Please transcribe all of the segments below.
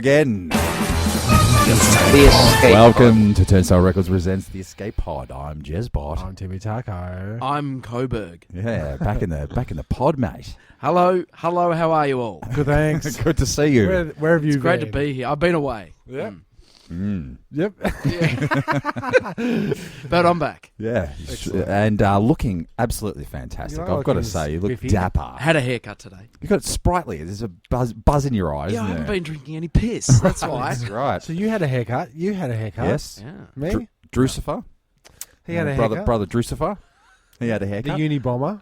again. The Escape Welcome to Turnstile Records presents The Escape Pod. I'm Jezbot. I'm Timmy Taco. I'm Coburg. Yeah, back in the pod, mate. Hello, how are you all? Good, thanks. Good to see you. Where have you It's been? great to be here. I've been away. Yep. Mm. Yep. But I'm back. Yeah, Excellent. and looking absolutely fantastic. You are I've got to looking say, you look spiffy. dapper. Had a haircut today. You got it sprightly. There's a buzz in your eyes. Yeah, I isn't haven't there? been drinking any piss. That's why. That's right. So you had a haircut. You had a haircut. Yes. Yeah. Me? Drucifer. He had a brother, haircut. brother Drucifer. He had a The haircut. uni bomber.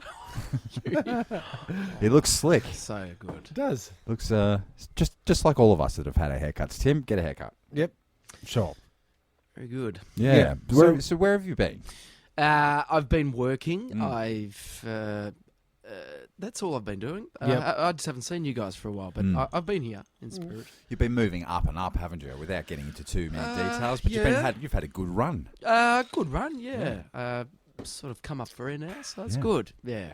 He looks slick. So good. It does. Looks just like all of us that have had our haircuts. Tim, get a haircut. Yep. Sure. Very good. Yeah. Yeah. So where have you been? I've been working. Mm. I've. That's all I've been doing. Yep. I just haven't seen you guys for a while, but Mm. I've been here in spirit. You've been moving up and up, haven't you? Without getting into too many details, but yeah. you've had a good run. Good run, yeah. Sort of come up for air now, so that's Yeah. good. Yeah.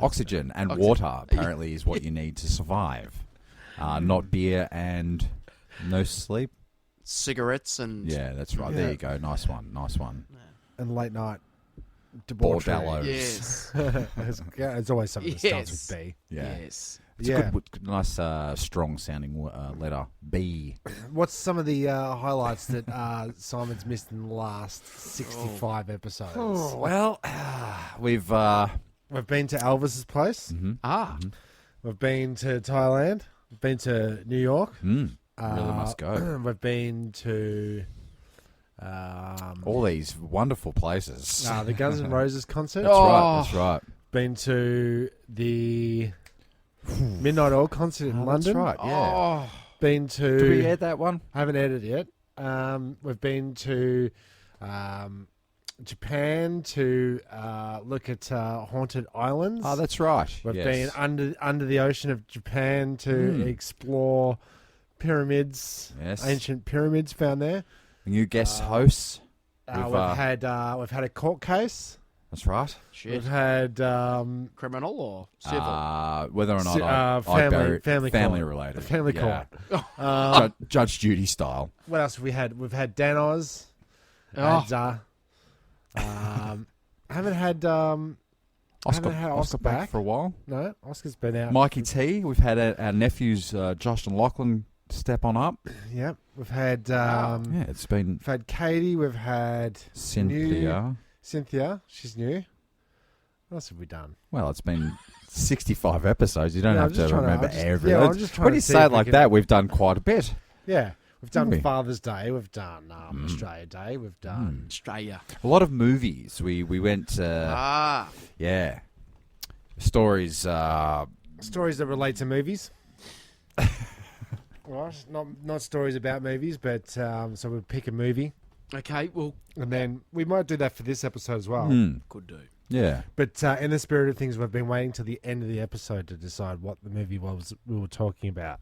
Oxygen and Oxygen. water apparently is what you need to survive. Not beer and no sleep. Cigarettes and Yeah, that's right. Yeah. There you go. Nice one. Nice one. And late night debauchery. Bordello. Yes. It's always something that starts Yes. with B. Yeah. Yes. It's Yeah. a good, nice, strong sounding letter. B. What's some of the highlights that Simon's missed in the last 65 episodes? Oh, well, we've. We've been to Elvis's place. Mhm. Ah. We've been to Thailand. We've been to New York. Really must go. We've been to All these wonderful places. the Guns N' Roses concert. That's right. Oh. That's right. Been to the Midnight Oil concert in London. That's right. Yeah. Oh. Been to. Did we add that one? Haven't edited yet. We've been to Japan to look at haunted islands. Oh, that's right. We've Yes. been under the ocean of Japan to explore pyramids, Yes. ancient pyramids found there. New guest hosts. We've had a court case. That's right. Shit. We've had Criminal or civil? Whether or not family related. family Yeah. court. Judge Judy style. What else have we had? We've had Dan Oz. Oh. Haven't had Oscar back for a while. No, Oscar's been out. Mikey T. We've had our nephews Josh and Lachlan step on up. Yep. We've had Yeah, it's been we've had Katie. We've had Cynthia. Cynthia. She's new. What else have we done? Well, it's been 65 episodes. You don't Yeah, have I'm to just trying to- remember I'm just- every. yeah, I'm That's- just trying when to you see say if it we like can- that, we've done quite a bit. Yeah. We've done Have we? Father's Day. We've done Australia Day. We've done. Australia. A lot of movies. We went. Yeah, stories. Stories that relate to movies. Right, not stories about movies, but so we'll pick a movie, Okay, well, and then we might do that for this episode as well. could do. Yeah. But in the spirit of things, we've been waiting till the end of the episode to decide what the movie was we were talking about.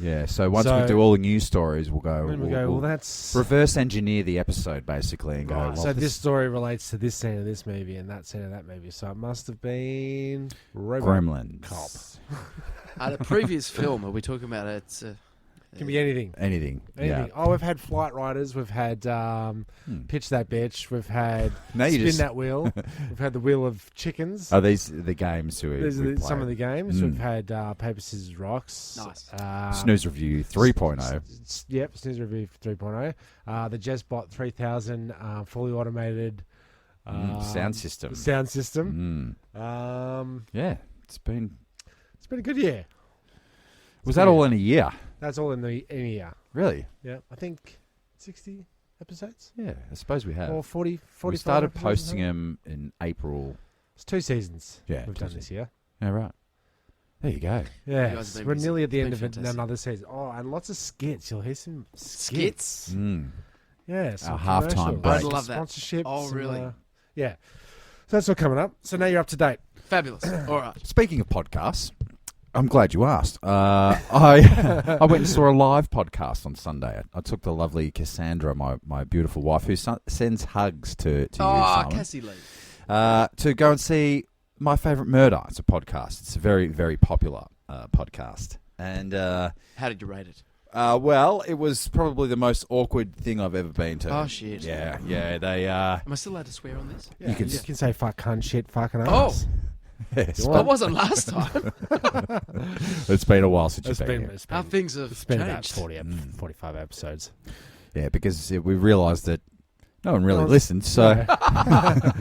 Yeah. So once we So- do all the news stories, we'll go. And we go, well, that's reverse engineer the episode basically and go. right. Well, So this story relates to this scene of this movie and that scene of that movie. So it must have been Gremlins. Cop. The previous film, are we talking about it? Can be anything. Anything. Anything. Yeah. Oh, we've had Flight Riders. We've had Pitch That Bitch. We've had Now you Spin just- That Wheel. We've had the Wheel of Chickens. Are these the games we These are play? some of the games. Mm. We've had Paper, Scissors, Rocks. Nice. Snooze Review 3.0. Yep, Snooze Review 3.0. The Jezbot 3000 fully automated Sound system. Sound system. Yeah. It's been A good year. Was that all in a year? That's all in a year. Really? Yeah, I think 60 episodes Yeah, I suppose we have. or 40. 45 We started episodes or posting something. them in April. It's 2 seasons. Yeah, we've 2 done this year. Yeah, right. There you go. Yeah, guys have been we're busy. nearly at the It's end been of fantastic. another season. Oh, and lots of skits. You'll hear some skits. Mm. Yeah, some Our halftime commercials, break. I'd love that. Sponsorships. Oh, and, really? yeah. So that's all coming up. So now you're up to date. Fabulous. All right. Speaking of podcasts, I'm glad you asked. I went and saw a live podcast on Sunday. I took the lovely Cassandra, my beautiful wife, who sends hugs to you, Simon, Cassie Lee. to go and see My Favourite Murder. It's a podcast. It's a very, very popular podcast. And How did you rate it? Well, it was probably the most awkward thing I've ever been to. Oh, shit. Yeah, they. Am I still allowed to swear on this? Yeah, You can you s- can say fuck, cunt, shit, fucking Oh. ass. Yes, That wasn't last time. it's been a while since It's you've been been, here. How things have it's been about changed. 45 episodes. Yeah, because we realised that no one really No one's- listens, so Yeah.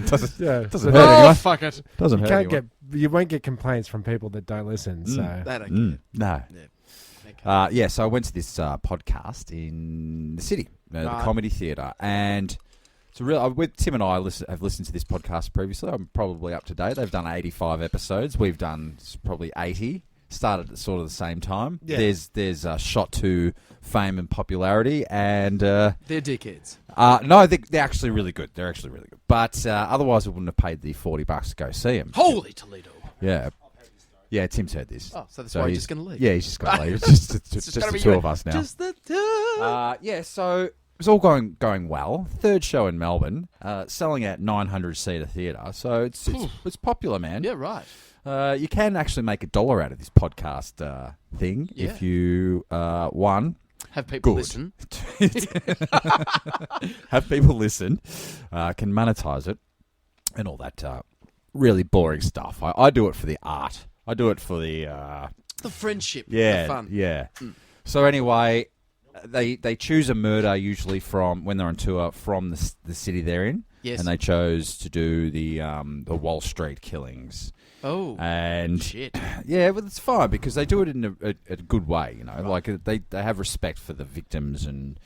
doesn't Yeah. doesn't So hurt Oh, anyone. fuck it. Doesn't you hurt can't anyone. you won't get complaints from people that don't listen. So They don't No. care. Okay. Yeah, so I went to this podcast in the city, the Right. Comedy Theatre, and it's a real. With Tim and I have listened to this podcast previously. I'm probably up to date. They've done 85 episodes. We've done probably 80. Started at sort of the same time. Yeah. There's a shot to fame and popularity, and They're dickheads. no, they're actually really good. They're actually really good. But otherwise, we wouldn't have paid the $40 to go see them. Holy Toledo. Yeah. Yeah, Tim's heard this. Oh, so that's So why he's he's just going to leave. Yeah, he's just going to leave. It's just It's the gonna be two you. of us now. Just the two. Yeah, so it was all going well. Third show in Melbourne, selling out 900-seater theatre. So it's popular, man. Yeah, right. You can actually make $1 out of this podcast thing Yeah. if you one Have people Good. listen. have people listen, can monetize it, and all that really boring stuff. I do it for the art. I do it for the The friendship. yeah, The fun. yeah. Mm. So anyway, they choose a murder usually from when they're on tour from the city they're in, Yes. and they chose to do the Wall Street killings. Oh, And shit. yeah, but it's fine because they do it in a good way, you know. Like they have respect for the victims and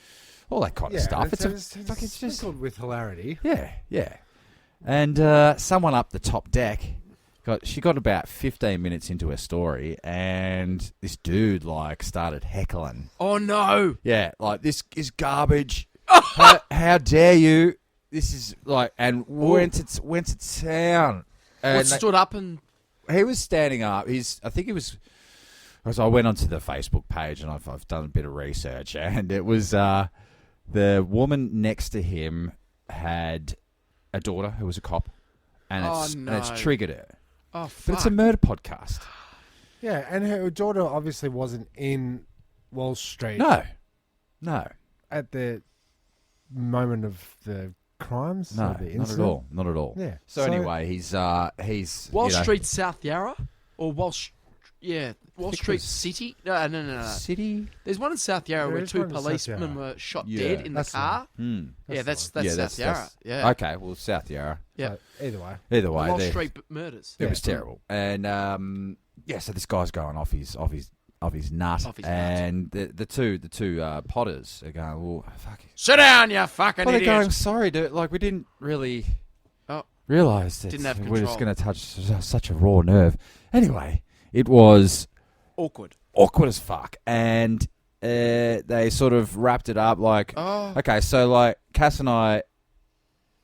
all that kind of stuff. It's just sprinkled with hilarity. yeah. And someone up the top deck she got about 15 minutes into her story, and this dude like started heckling. Oh, no. Yeah, like this is garbage. How dare you? This is like, and went to town. And What, stood up and... he was standing up. I think he was. Because I went onto the Facebook page and I've done a bit of research, and it was the woman next to him had a daughter who was a cop, and it's triggered her. Oh, fuck. But it's a murder podcast. Yeah, and her daughter obviously wasn't in Wall Street No, at the moment of the crimes. no, or the not at incident. all, not at all. Yeah. So anyway, he's Wall you know, Street, South Yarra? Or Wall think it Street was- City? No. City. There's one in South Yarra There where is two one in South policemen Yarra. were shot Yeah. dead in the That's the car. Hmm. Yeah, that's the South Yarra. Yeah. Okay, well, South Yarra. Yeah. So either way. Either way, Wall they're- Street murders. it was terrible. And so this guy's going off his nut, Off his nut. and the two potters are going, well, fuck it. Sit down, you fucking Well, they're idiot. going, sorry, dude. Like, we didn't really Oh. realise that Didn't have we're just control. going to touch such a raw nerve. Anyway, it was Awkward. awkward as fuck. And they sort of wrapped it up like, Oh. okay, so, like, Cass and I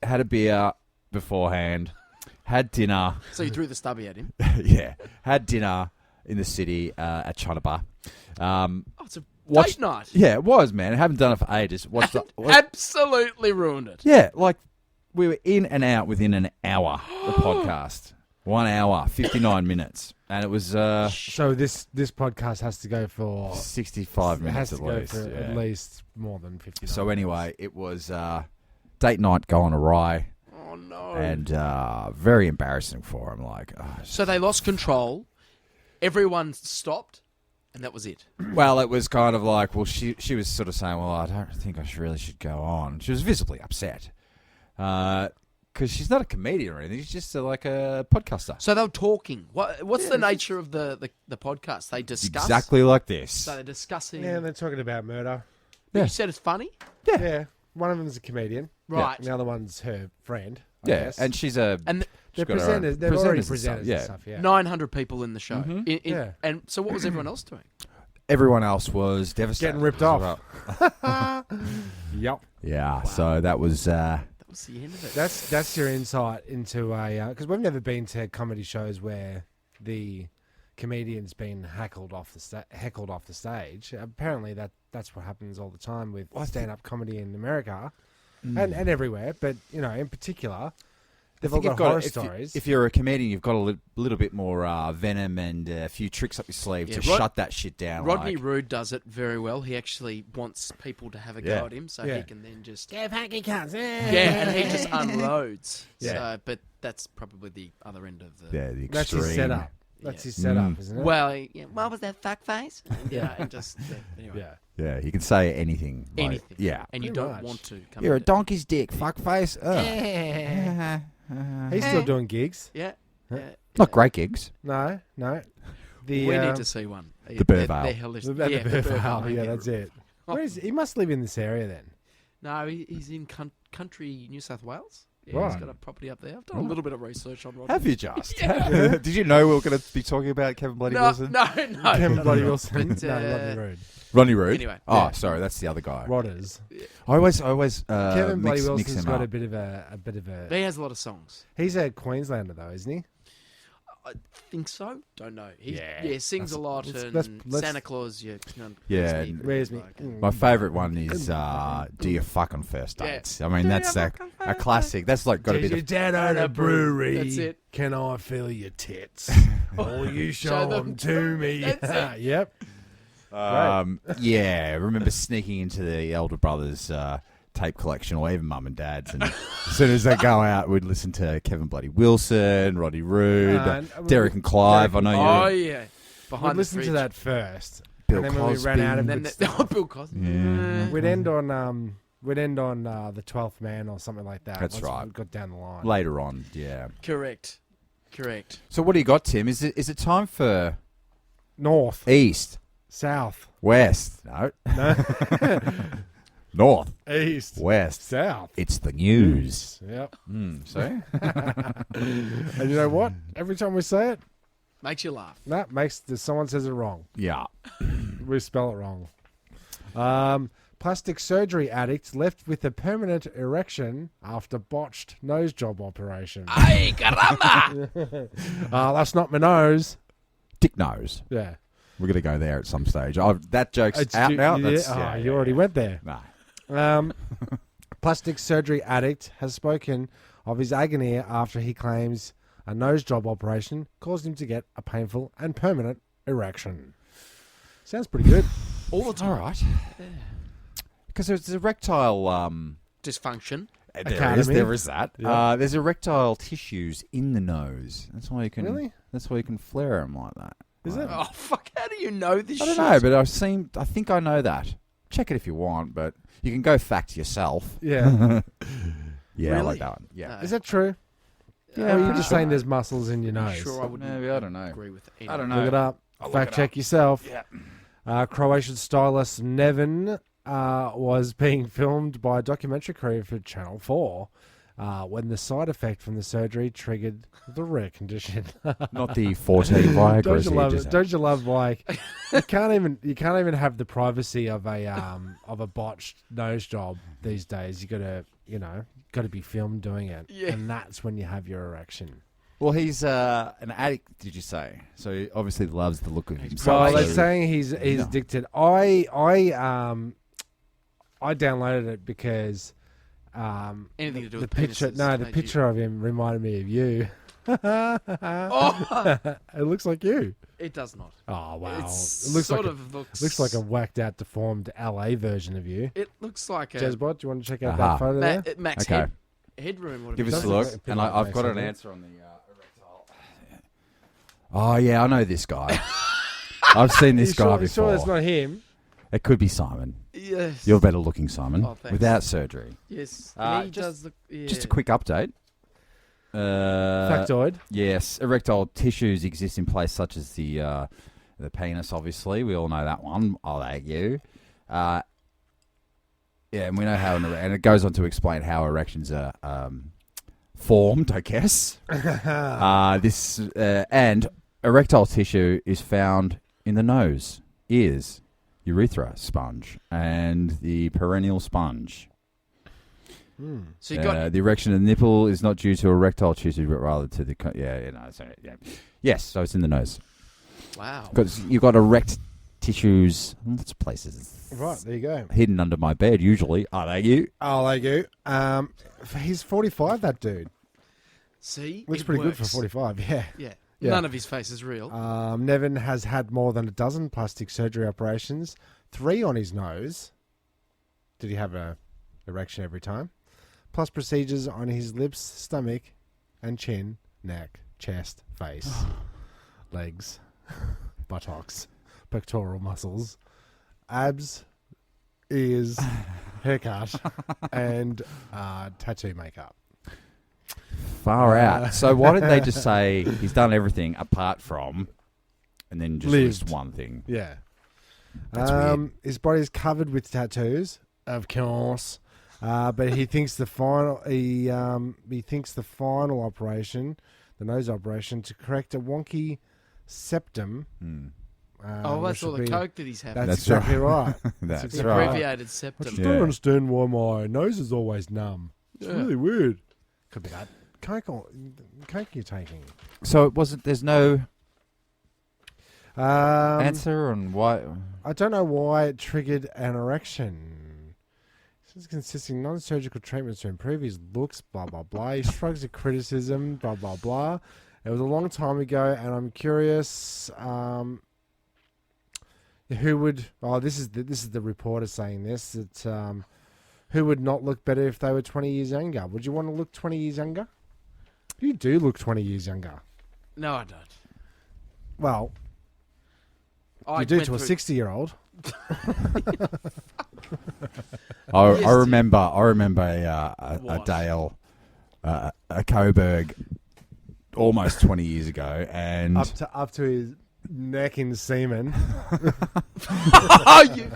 had a beer beforehand, had dinner. So you threw the stubby at him. Yeah, had dinner in the city at China Bar. Oh, it's a Watched- date night. Yeah, it was, man. I haven't done it for ages. Absolutely ruined it. Yeah, like we were in and out within an hour. The podcast, 1 hour, 59 minutes, and it was So this podcast has to go for 65 it minutes has to at go least. for yeah. at least more than 50. So anyway, it was date night going awry, Oh, no. and very embarrassing for him. Like, So they lost control. Everyone stopped, and that was it. well, it was kind of like, well, she was sort of saying, well, I don't think I really should go on. She was visibly upset because she's not a comedian or anything. She's just like a podcaster. So they were talking. What's the nature of the podcast? They discuss? Exactly like this. So they're discussing. Yeah, they're talking about murder. Yeah. You said it's funny? Yeah, one of them's a comedian. Right. And the other one's her friend. I Yeah, guess. and she's a. And they're she's got her own presenters. They're already and stuff, presenters yeah. and stuff. Yeah. 900 people in the show. Mhm. Yeah. And so what was everyone else doing? Everyone else was devastated. Getting ripped as off. well. Yep. Yeah, so that was. That was the end of it. That's your insight into a because we've never been to comedy shows where the comedian's been heckled off the stage. Apparently that's what happens all the time with stand-up comedy in America and everywhere. But in particular, They've all got horror stories. If you're a comedian, you've got a little bit more venom and a few tricks up your sleeve to shut that shit down. Rodney Rude does it very well. He actually wants people to have a go at him, so he can then just hacky cunts. and he just unloads. Yeah. So, but that's probably the other end of the. the extreme. That's his setup. That's his setup, isn't it? Well, what was that fuck face? And just anyway. Yeah. Yeah, you can say anything. Anything. Yeah. And you Pretty don't much. want to. You're a donkey's dick, fuckface. He's still doing gigs. Yeah. Not great gigs. No. We need to see one. The Burvale. They're hellish. The Burvale. Yeah, that's it. Oh. Where is he? He must live in this area then. No, he's in country New South Wales. Yeah, Right. he's got a property up there. I've done a little bit of research on Rodney. Have you just? Did you know we were going to be talking about Kevin Bloody Wilson? No. Kevin Bloody Wilson. But, No, Rodney Rude. Ronnie Rude. Anyway. Oh, sorry, that's the other guy. Rodders. I always Kevin Bloody mix Wilson's him got up. a bit of a. He has a lot of songs. He's a Queenslander though, isn't he? I think so. Don't know. He Yeah. sings a lot and let's- Santa Claus. Yeah, Where's me? My favourite one is "Do You Fuck on First Dates." I mean, that's a classic. That's like got to be Your the dad at a brewery. That's it. Can I feel your tits? Or you Show show them. them to me. That's it. Yep. yeah. I remember sneaking into the elder brothers' tape collection, or even mum and dad's, and as soon as they go out, we'd listen to Kevin Bloody Wilson, Roddy Rude, Derek and Clive. I know Oh you. yeah. We'd Behind listen the to fridge. that first. Bill and then when we ran out of And good then stuff, Bill Cosby. Yeah. we'd end on the 12th Man or something like that. That's once right. We got down the line. Later on, yeah. Correct. So what do you got, Tim? Is it time for North, East, South, West? No. no, North, East, West. South. It's the news. Yep. See? And you know what? Every time we say it, Makes you laugh. that makes someone says it wrong. Yeah. We spell it wrong. Plastic surgery addict left with a permanent erection after botched nose job operation. Ay, caramba! That's not my nose. Dick nose. Yeah. We're going to go there at some stage. That joke's It's out ju- now. yeah, That's, you already went there. Nah. Plastic surgery addict has spoken of his agony after he claims a nose job operation caused him to get a painful and permanent erection. Sounds pretty good. All the time. All right. Because there's erectile... Dysfunction. There is that. Yeah. There's erectile tissues in the nose. That's why you can... Really? That's why you can flare them like that. Is it? Oh, fuck. How do you know this I shit? don't know, but I think I know that. Check it if you want, but you can go fact yourself. Yeah. Yeah, I Really? like that one. Yeah. No. Is that true? Yeah, Or are you pretty just sure. saying there's muscles in your nose? Sure, I wouldn't Maybe, I don't know. agree with any. I don't Look know. it up. I'll Fact look it check up. yourself. Yeah. Croatian stylist Nevin was being filmed by a documentary crew for Channel 4 when the side effect from the surgery triggered the rare condition. Not the 14 Viagra. Don't you love it? Don't you love like you can't even have the privacy of a botched nose job these days. You gotta be filmed doing it, Yeah. and that's when you have your erection. Well, he's an addict, did you say? So he obviously loves the look of So himself. they're So- saying he's No. addicted. I downloaded it because Anything to do the with picture. penises No, the made you- picture of him reminded me of you. Oh, It looks like you. it does not. Oh wow! It's It looks sort like of looks. looks like a whacked out, deformed LA version of you. It looks like a Jezbot, do you want to check out Aha. that photo there? Max Okay. headroom. Would Give us a Doesn't look. look- And like I've got an something. answer on the erectile. Oh, yeah, I know this guy. I've seen this guy You sure before. it's not him? It could be Simon. Yes. You're better looking, Simon, Oh, thanks. without surgery. Yes. Just- He does look. Yeah. Just a quick update. Factoid. Yes, erectile tissues exist in place such as the penis, obviously. We all know that one. I'll argue. Yeah, and we know how, and it goes on to explain how erections are formed, I guess. And erectile tissue is found in the nose, ears, urethra sponge, and the perennial sponge. So you got. The erection of the nipple is not due to erectile tissue, but rather to the yes. So it's in the nose. Wow. Because you've got erect tissues, lots of places. Right, there you go. Hidden under my bed, usually. Are they you? Oh, there you go. He's 45, that dude. See? Looks It pretty good works. for 45, yeah. Yeah. Yeah. None of his face is real. Nevin has had more than a dozen plastic surgery operations, 3 on his nose. Did he have a erection every time? Plus procedures on his lips, stomach, and chin, neck, chest, face, legs, buttocks, pectoral muscles, abs, ears, haircut, and tattoo makeup. Far out. So why didn't they just say he's done everything apart from, and then just list Lived. one thing? Yeah. That's weird. His body is covered with tattoos, of course. But he thinks the final operation, the nose operation, to correct a wonky septum. That's which all would the be- coke that he's having. That's exactly right. That's exactly right. Abbreviated I septum. just Yeah. don't understand why my nose is always numb. It's Yeah. really weird. Could be that. Coke you're taking. So it wasn't. There's no Um, answer on why. I don't know why it triggered an erection. This is consisting non-surgical treatments to improve his looks, blah, blah, blah. He shrugs at criticism, blah, blah, blah. It was a long time ago, and I'm curious who would... Oh, this is the reporter saying this, that who would not look better if they were 20 years younger? Would you want to look 20 years younger? You do look 20 years younger. No, I don't. Well, I you do went to a through- 60-year-old. I Yes, remember a What? Dale, a Coburg, almost 20 years ago, and Up to his neck in semen. Oh, you...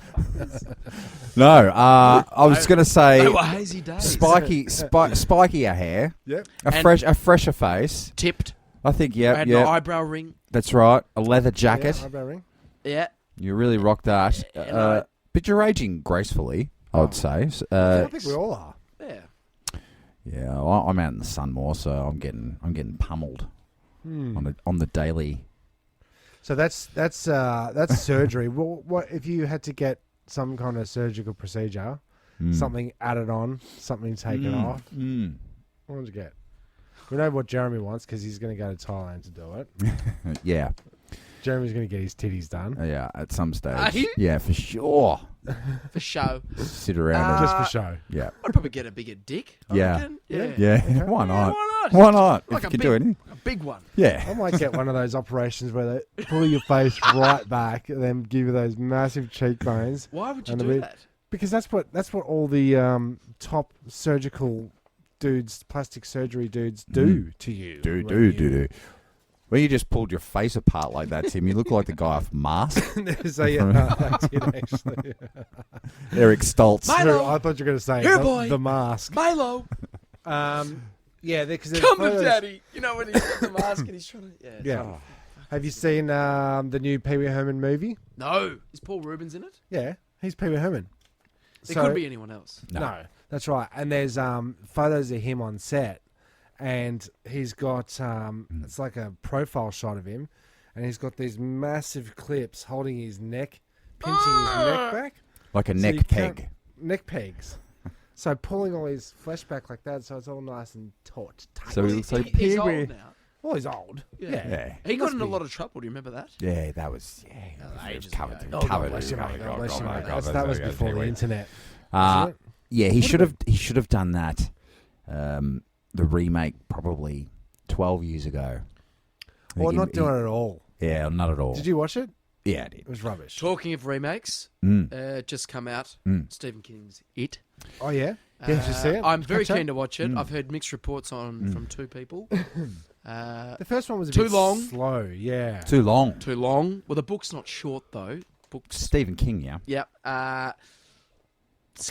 no, I was going to say They were hazy days. spikier hair, Yep. a fresher face. Tipped. I think, I yeah, had yeah, an eyebrow ring. that's right. A leather jacket. Yeah, eyebrow ring. Yeah. You really rock that. And But you're aging gracefully, I would say. I think we all are. Yeah. Yeah, well, I'm out in the sun more, so I'm getting pummeled on the daily. So that's surgery. Well, what if you had to get some kind of surgical procedure, something added on, something taken off? What would you get? We know what Jeremy wants because he's going to go to Thailand to do it. Yeah, Jeremy's going to get his titties done. yeah. At some Are stage, you? yeah, for sure. For show. Sit around and Just for show. yeah, I'd probably get a bigger dick. I Yeah. reckon. Yeah. yeah. Okay. Why Yeah, not? why not? Why not? Like If a you can big, do anything. a big one. Yeah. I might get one of those operations where they pull your face right back and then give you those massive cheekbones. Why would you And a do bit- that? Because that's what all the top surgical dudes, plastic surgery dudes do to you. Do. When you just pulled your face apart like that, Tim, you look like the guy off Mask. So yeah, I did actually. Eric Stoltz. Milo! I thought you were going to say Here, boy. the mask. Milo, Yeah, because come to daddy. You know when he's got the mask and he's trying to... Yeah. it's Yeah. like- Have you seen the new Pee Wee Herman movie? No. Is Paul Rubens in it? Yeah, he's Pee Wee Herman. There could be anyone else. No, that's right. And there's photos of him on set, and he's got it's like a profile shot of him, and he's got these massive clips holding his neck, pinching his neck back. Like a So you neck can't- peg. Neck pegs. So pulling all his flesh back like that, so it's all nice and taut. Tight. So He's Pee Wee. old now. Well, he's old. Yeah. Yeah. He got Must in a be. lot of trouble. Do you remember that? Yeah, that was ages covered. ago. Oh, Covered. God bless you, mate. God bless you, mate. God, That was God, before Pee the Wee. internet. Uh, wasn't it? yeah, he should have done that. The remake probably 12 years ago. I Or think not he- doing it at all. Yeah, not at all. Did you watch it? Yeah, I did. It was rubbish. Talking of remakes, Mm. just come out. Mm. Stephen King's It. Oh, yeah? Yeah, did you see it? I'm very Catch that? keen to watch it. I've heard mixed reports from two people. The first one was a Too bit long. slow, yeah. Too long. Too long. Well, the book's not short though. Book's Stephen King, yeah. yep. Can't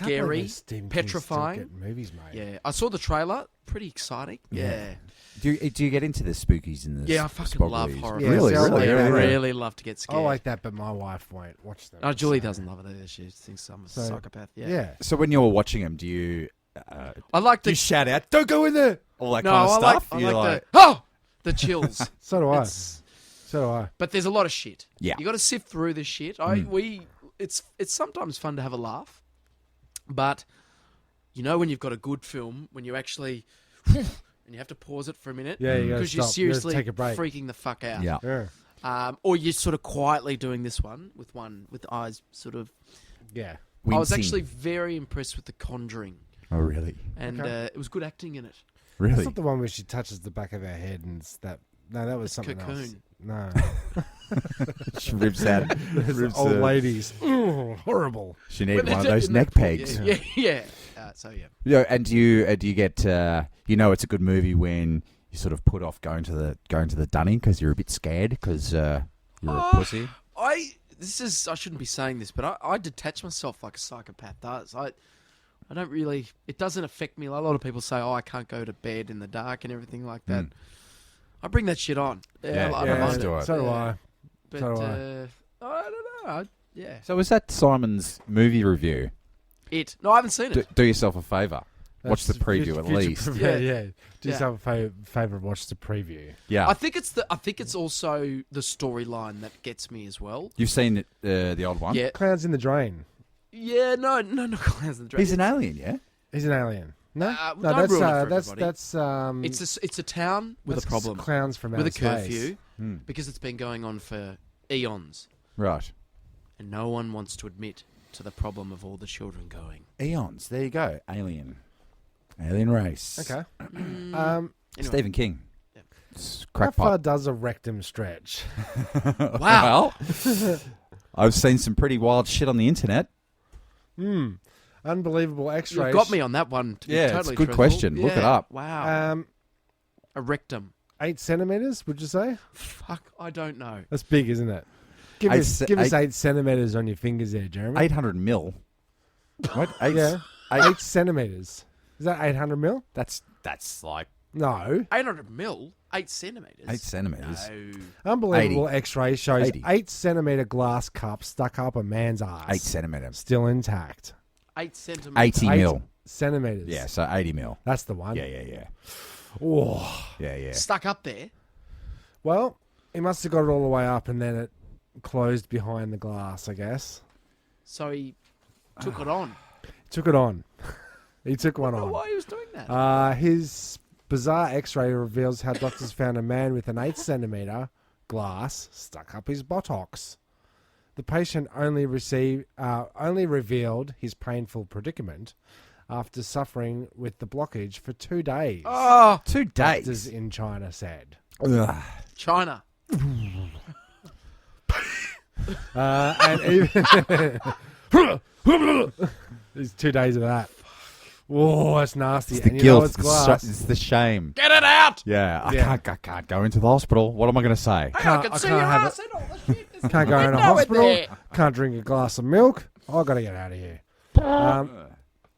believe Scary, that Stephen King still petrifying. get movies made. Yeah, I saw the trailer. Pretty exciting. Yeah, Do you get into the spookies and the yeah. I fucking love spogglies? horror. Yeah, Really, see, I really, like I that. really love to get I scared. like that, but my wife won't watch them. Oh, Julie so- doesn't love it either. She thinks I'm a So, psychopath. Yeah. Yeah. So when you're watching them, do you I like do the you shout out, "Don't go in there"? All that no. kind of I stuff. like, I You're like the the chills. So do I. It's- So do I. But there's a lot of shit. Yeah. You got to sift through this shit. It's sometimes fun to have a laugh, but you know when you've got a good film, when you actually and you have to pause it for a minute. Yeah, you gotta because you're stop. You gotta seriously take a break. freaking the fuck out. Yeah. Yeah. Or you're sort of quietly doing this one with eyes sort of. Yeah. I was Wincing. actually very impressed with The Conjuring, Oh, really? and Okay. it was good acting in it. That's Really? not the one where she touches the back of her head and that. No, that was It's something else. Cocoon. No. She rips out. rips, Old ladies. Ooh, horrible. She needed When one of they're those in neck that pool, pegs. Yeah. So yeah. Yeah, and do you get it's a good movie when you sort of put off going to the dunny because you're a bit scared because you're a pussy. I shouldn't be saying this, but I detach myself like a psychopath does. I don't really. It doesn't affect me. A lot of people say, "Oh, I can't go to bed in the dark and everything like that." I bring that shit on. Yeah, I yeah, don't mind let's do it. it. So do I. But So do I don't know. Yeah. So was that Simon's movie review? No, I haven't seen it. Do yourself a favour. Watch the That's preview at future least. preview. Yeah. Yeah. Do yourself a favour. Watch the preview. Yeah. I think it's also the storyline that gets me as well. You've seen it, the old one? Yeah. Clowns in the drain. Yeah. No. Clowns in the Dragon. He's an alien, yeah? He's an alien. No, don't that's ruin it for that's everybody. It's a town with a that's problem, Clowns from with a outer space. curfew, Hmm. because it's been going on for eons, Right. and no one wants to admit to the problem of all the children going. Eons. There you go. Alien. Alien race. Okay. Anyway. Stephen King. Yeah. It's How far crackpot. does a rectum stretch? Wow. Well, I've seen some pretty wild shit on the internet. Unbelievable X-ray. You've got me on that one. To be Yeah, it's totally a good truthful. question. Look it Yeah. up. Wow. A rectum. 8 centimeters, would you say? Fuck, I don't know. That's big, isn't it? Give Eight us ce- give us eight- 8 centimeters on your fingers there, Jeremy. 800 mil. What? Yeah. 8 centimeters. Is that 800 mil? That's like No. 800 mil, 8 centimeters. 8 centimeters. No. Unbelievable X-ray shows 80. 8 centimeter glass cup stuck up a man's ass. 8 centimeters. Still intact. 8 centimeters. 80 8 mil. centimeters. Yeah, so 80 mil. That's the one. Yeah. Oh. Yeah. Stuck up there. Well, he must have got it all the way up and then it closed behind the glass, I guess. So he took it on. Took it on. He took one I don't know on. why he was doing that. His bizarre X-ray reveals how doctors found a man with an 8 centimeter glass stuck up his buttocks. The patient only revealed his painful predicament after suffering with the blockage for 2 days. Oh, 2 Doctors days. in China said. Ugh. China. And even there's 2 days of that. Whoa, that's nasty. It's the And you know guilt. it's glass. It's the shame. Get it out! Yeah, Yeah. I can't go into the hospital. What am I going to say? Hey, I Can't- can I see can't your have ass and all the shit. There's Can't go in a window hospital. there. Can't drink a glass of milk. I got to get out of here.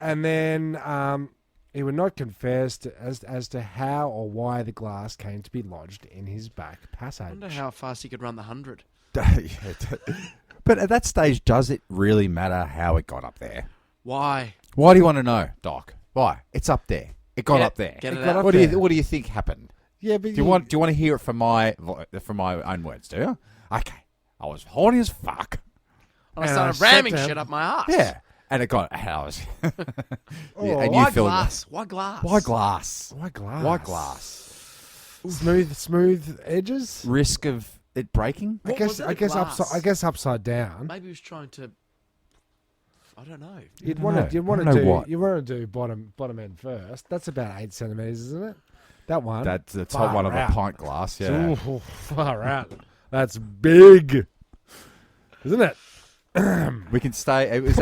And then he would not confess as to how or why the glass came to be lodged in his back I passage. wonder how fast he could run the 100. But at that stage, does it really matter how it got up there? Why? Why do you want to know, Doc? Why? It's up there. It got Get- up there. get it It got out. up What there. do you think happened? Yeah, but Do you want to hear it from my own words? Do you? Okay. I was horny as fuck. And I And started I sat ramming down. shit up my ass. Yeah. And it got. And I was. Yeah, and Why you feel. glass? Why glass? Why glass? Why glass? Why glass? Smooth edges. Risk of it breaking? What was it, glass? I guess upside down. Maybe he was trying to... I don't know. You'd I want don't to know do what. you want to do bottom end first. That's about 8 centimeters, isn't it? That one. That's the top one of a Far out. pint glass. Yeah. Ooh, far out. That's big, isn't it? We can stay. Was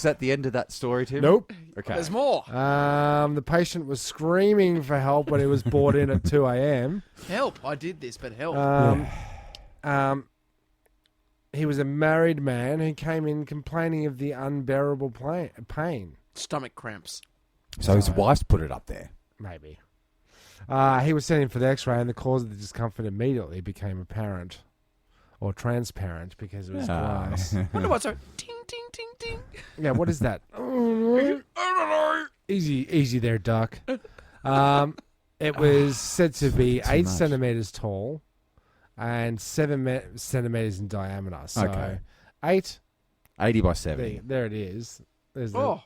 that the end of that story, Tim? Nope. Okay. There's more. The patient was screaming for help when he was brought in at 2 a.m. Help. I did this, but help. He was a married man who came in complaining of the unbearable pain. Stomach cramps. So his wife's put it up there. Maybe. He was sent in for the x-ray and the cause of the discomfort immediately became apparent. Or transparent because it was glass. I wonder what's a ting, ting, ting, ting. Yeah, what is that? Easy there, Duck. It was said to be 8 much. centimeters tall and 7 centimeters in diameter. So Okay. 8. 80 by 70. There it is. There's Oh.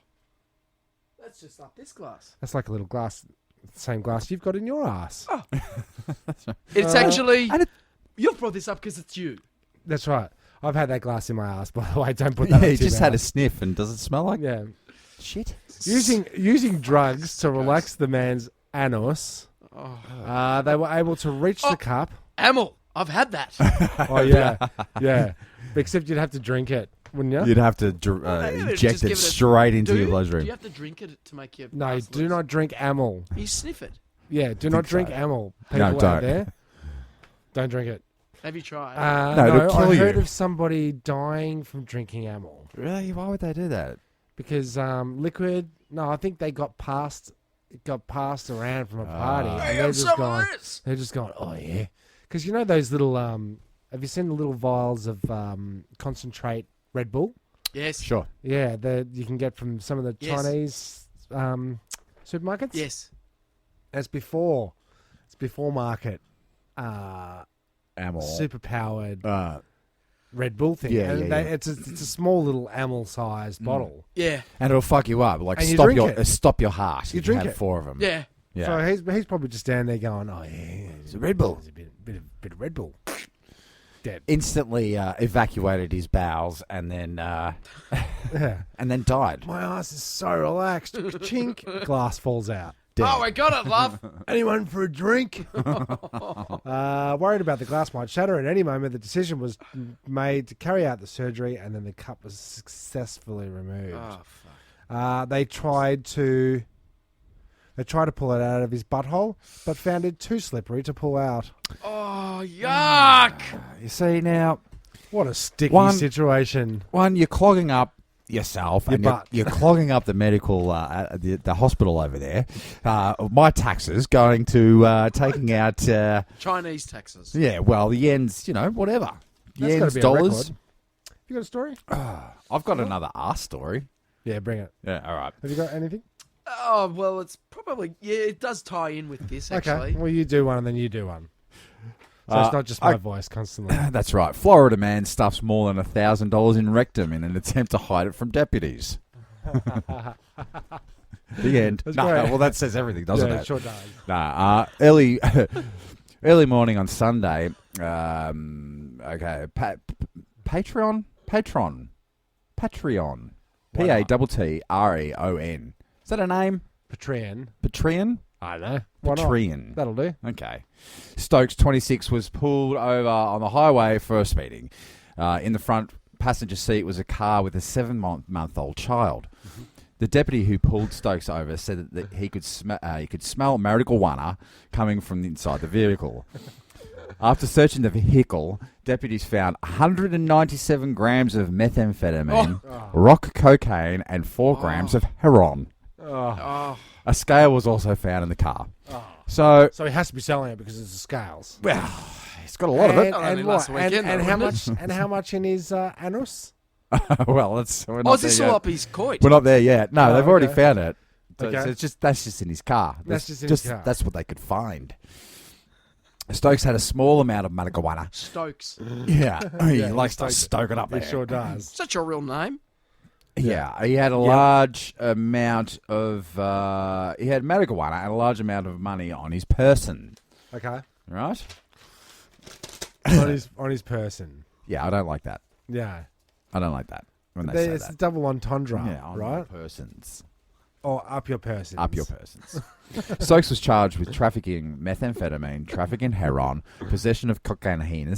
That's just like this glass. that's like a little glass. Same glass you've got in your ass. It's actually. and You've brought this up because it's you. That's right. I've had that glass in my ass, by the way. Don't put that Yeah, on you too just bad. had a sniff, and does it smell like Yeah. shit? Using drugs to relax the man's anus, they were able to reach the cup. Amel, I've had that. Oh, yeah. Yeah. Except you'd have to drink it, wouldn't you? You'd have to Just inject give it it a- straight into Do your you? bloodstream. Do you have to drink it to make your No, ass do loose? not drink amyl. You sniff it. Yeah, do not drink so. amyl. No, People out don't. there, don't drink it. Have you tried? No, it'll I kill heard you. of somebody dying from drinking amyl Really? Why would they do that? because liquid. No, I think they got passed. It got passed around from a party, and they're just going. They're just going. Oh yeah, because you know those little. Have you seen the little vials of concentrate Red Bull? Yes. Sure. Yeah, that you can get from some of the Yes. Chinese supermarkets. Yes. It's before market. Amyl. Super powered Uh, Red Bull thing. Yeah, And yeah, they- yeah. It's a small little amyl sized bottle. Yeah. and it'll fuck you up. Like And you stop drink your it. stop your heart. You if drink have it. 4 of them. Yeah. Yeah. So he's probably just down there going, oh yeah, It's a Red Bull. there's a bit of Red Bull. Dead. Instantly evacuated his bowels and then Yeah. and then died. My ass is so relaxed. Chink. Glass falls out. Dead. Oh, I got it, love. Anyone for a drink? Worried about the glass might shatter at any moment, the decision was made to carry out the surgery, and then the cup was successfully removed. Oh, fuck. They tried to pull it out of his butthole, but found it too slippery to pull out. Oh, yuck. You see now, What a sticky One- situation. you're clogging up yourself Your and you're, butt. you're clogging up the medical the hospital over there. My taxes going to taking out Chinese taxes. the yens, whatever. That's Yens, gotta be a dollars. record. You got a story? I've got another arse story. Yeah, bring it. Yeah, all right. Have you got anything? Oh, well, it's probably... Yeah, it does tie in with this, actually. Okay. Well, you do one and then you do one. So Uh, it's not just my voice constantly. That's right. Florida man stuffs more than $1,000 in rectum in an attempt to hide it from deputies. The end. That's No, great. well, that says everything, doesn't Yeah, it? sure does. Nah, early morning on Sunday. Okay, Patreon, Patreon, Why not? Patreon. Is that a name? Patreon. Patreon. I don't know. Why not? Patreon. That'll do. Okay. Stokes, 26, was pulled over on the highway for speeding. In the front passenger seat was a car with a 7-month-old child. Mm-hmm. The deputy who pulled Stokes over said that he could smell marijuana coming from inside the vehicle. After searching the vehicle, deputies found 197 grams of methamphetamine, rock cocaine, and 4 grams of heroin. Oh, A scale was also found in the car. So, So he has to be selling it because it's the scales. well, he's got a lot of it. Not only last weekend, and though, how wouldn't much? And how much in his anus? Well, we're oh, not is this there all yet. up his coit? We're not there yet. No, Oh, they've already okay. found it. So Okay. it's that's just in his car. That's just in his car. That's what they could find. Stokes had a small amount of marijuana. Stokes. Yeah, he Yeah, likes he to stoke it up He there. sure does. Such a real name. Yeah, he had a large amount of he had marijuana and a large amount of money on his person. Okay. Right? on his person. Yeah, I don't like that. Yeah. I don't like that when they say It's that. the double entendre, Yeah, on right? persons. Or up your person. Up your persons. Stokes was charged with trafficking methamphetamine, trafficking heroin, possession of cocaine,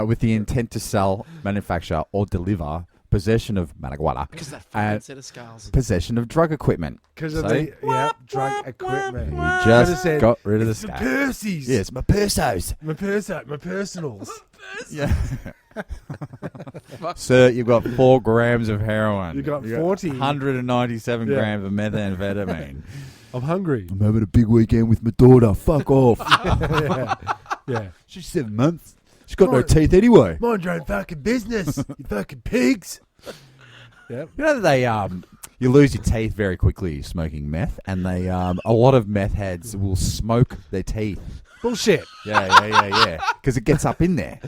with the intent to sell, manufacture, or deliver, possession of marijuana, Because that and fucking set of scales. possession of drug equipment. Because of See? the drug equipment. He Could've just said, got rid of the "It's scale. Percy's. Yes, my persos. My personals. Yeah. Sir, you've got 4 grams of heroin. You got 40. 197 Yeah. grams of methamphetamine. I'm hungry. I'm having a big weekend with my daughter. Fuck off. Yeah. She's 7 months. She's got no Right. teeth anyway. Mind your own fucking business, you fucking pigs. Yep. You know that they you lose your teeth very quickly smoking meth, and they a lot of meth heads will smoke their teeth. Bullshit. Yeah. Because it gets up in there.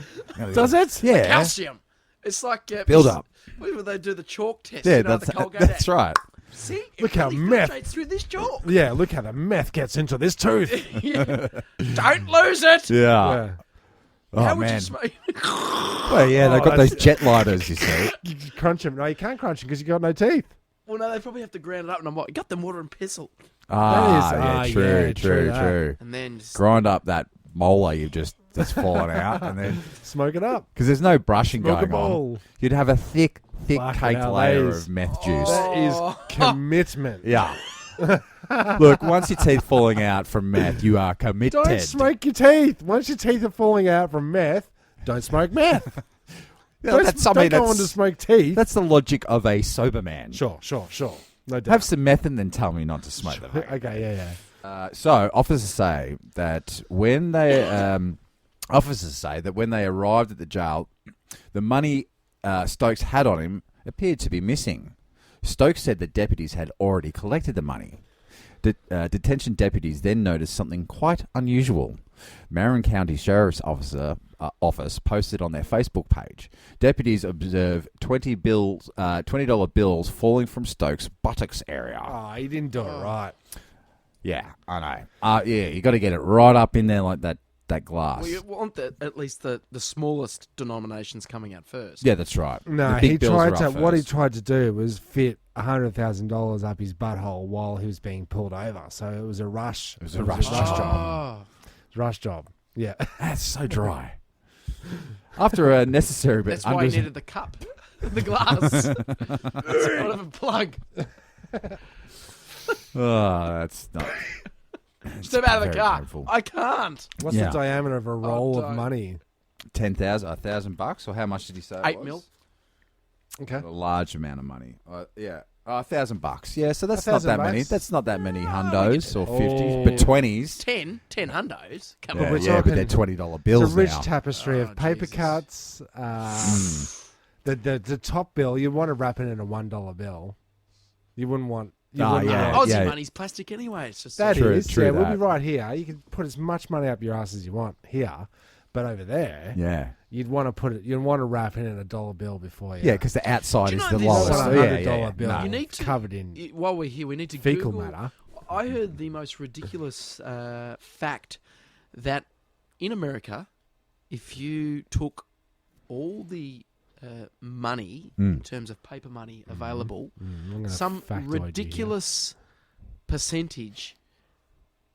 Does it? Yeah. Calcium. It's like... Build up. When they do the chalk test. Yeah, you know, the that's Colgate that's right. See? Look how really meth- filtrates through this jaw. Yeah, look how the meth gets into this tooth. Don't lose it. Yeah. Yeah. Oh, How would man. you smoke? Well, yeah, they've got that's- those jet lighters, you see. You crunch them. No, you can't crunch them because you got no teeth. Well, no, they probably have to ground it up, and I'm like, got them water and pestle, True, true that. true. and then just, Grind up that molar you've that's fallen out, and then Smoke it up. because there's no brushing Smoke a going on, bowl. you'd have a thick Fucking cake hell, layer that is- of meth juice. That is commitment. Yeah. Look, once your teeth falling out from meth, you are committed. Don't smoke your teeth. Once your teeth are falling out from meth, don't smoke meth. Yeah, don't that's, I don't mean, go on to that's, smoke teeth. that's the logic of a sober man. Sure. No doubt. Have some meth and then tell me not to smoke them. Okay, yeah. So officers say that when they arrived at the jail, the money Stokes had on him appeared to be missing. Stokes said that deputies had already collected the money. Detention deputies then noticed something quite unusual. Marin County Sheriff's Office posted on their Facebook page. Deputies observed $20 bills falling from Stokes' buttocks area. Oh, he didn't do it right. Yeah, I know. Yeah, you got to get it right up in there like that glass. well, you want at least the smallest denominations coming out first. Yeah, that's right. No, The big he bills tried are to. up What he first. tried to do was fit $100,000 up his butthole while he was being pulled over. So it was a rush. It was a rush job. Oh. Rush job. Yeah. That's so dry. After a necessary but That's why he needed the cup, the glass. That's sort of a plug. Oh, that's not. Step out of the very car. painful. I can't. What's Yeah. the diameter of a roll of don't. money? 10,000, $1,000, or how much did he say? it 8 was? mil. Okay. A large amount of money. Yeah. $1,000. Yeah, so that's not $1,000 that many. bucks? That's not that many we hundos or Oh. 50s, but 20s. 10 hundos. Come Yeah, on. we're yeah, but talking- they're $20 It's bills a rich now. tapestry Oh, of paper Jesus. cuts. The top bill, you want to wrap it in a $1 bill. You wouldn't want. You Ah, wouldn't yeah. want- Aussie money's plastic anyway. It's just That True, is, true yeah, we'll be that. right here. You can put as much money up your ass as you want here, but over there, Yeah. you'd want to put it. You'd want to wrap it in a $1 bill before you. Yeah, because the outside Do you is know the this- lowest. $100 So, yeah. bill. No. You need to- covered in while we're here, we need to fecal Google. matter. I heard the most ridiculous fact that in America, if you took all the money in terms of paper money available, I'm gonna some factoid you here. ridiculous percentage,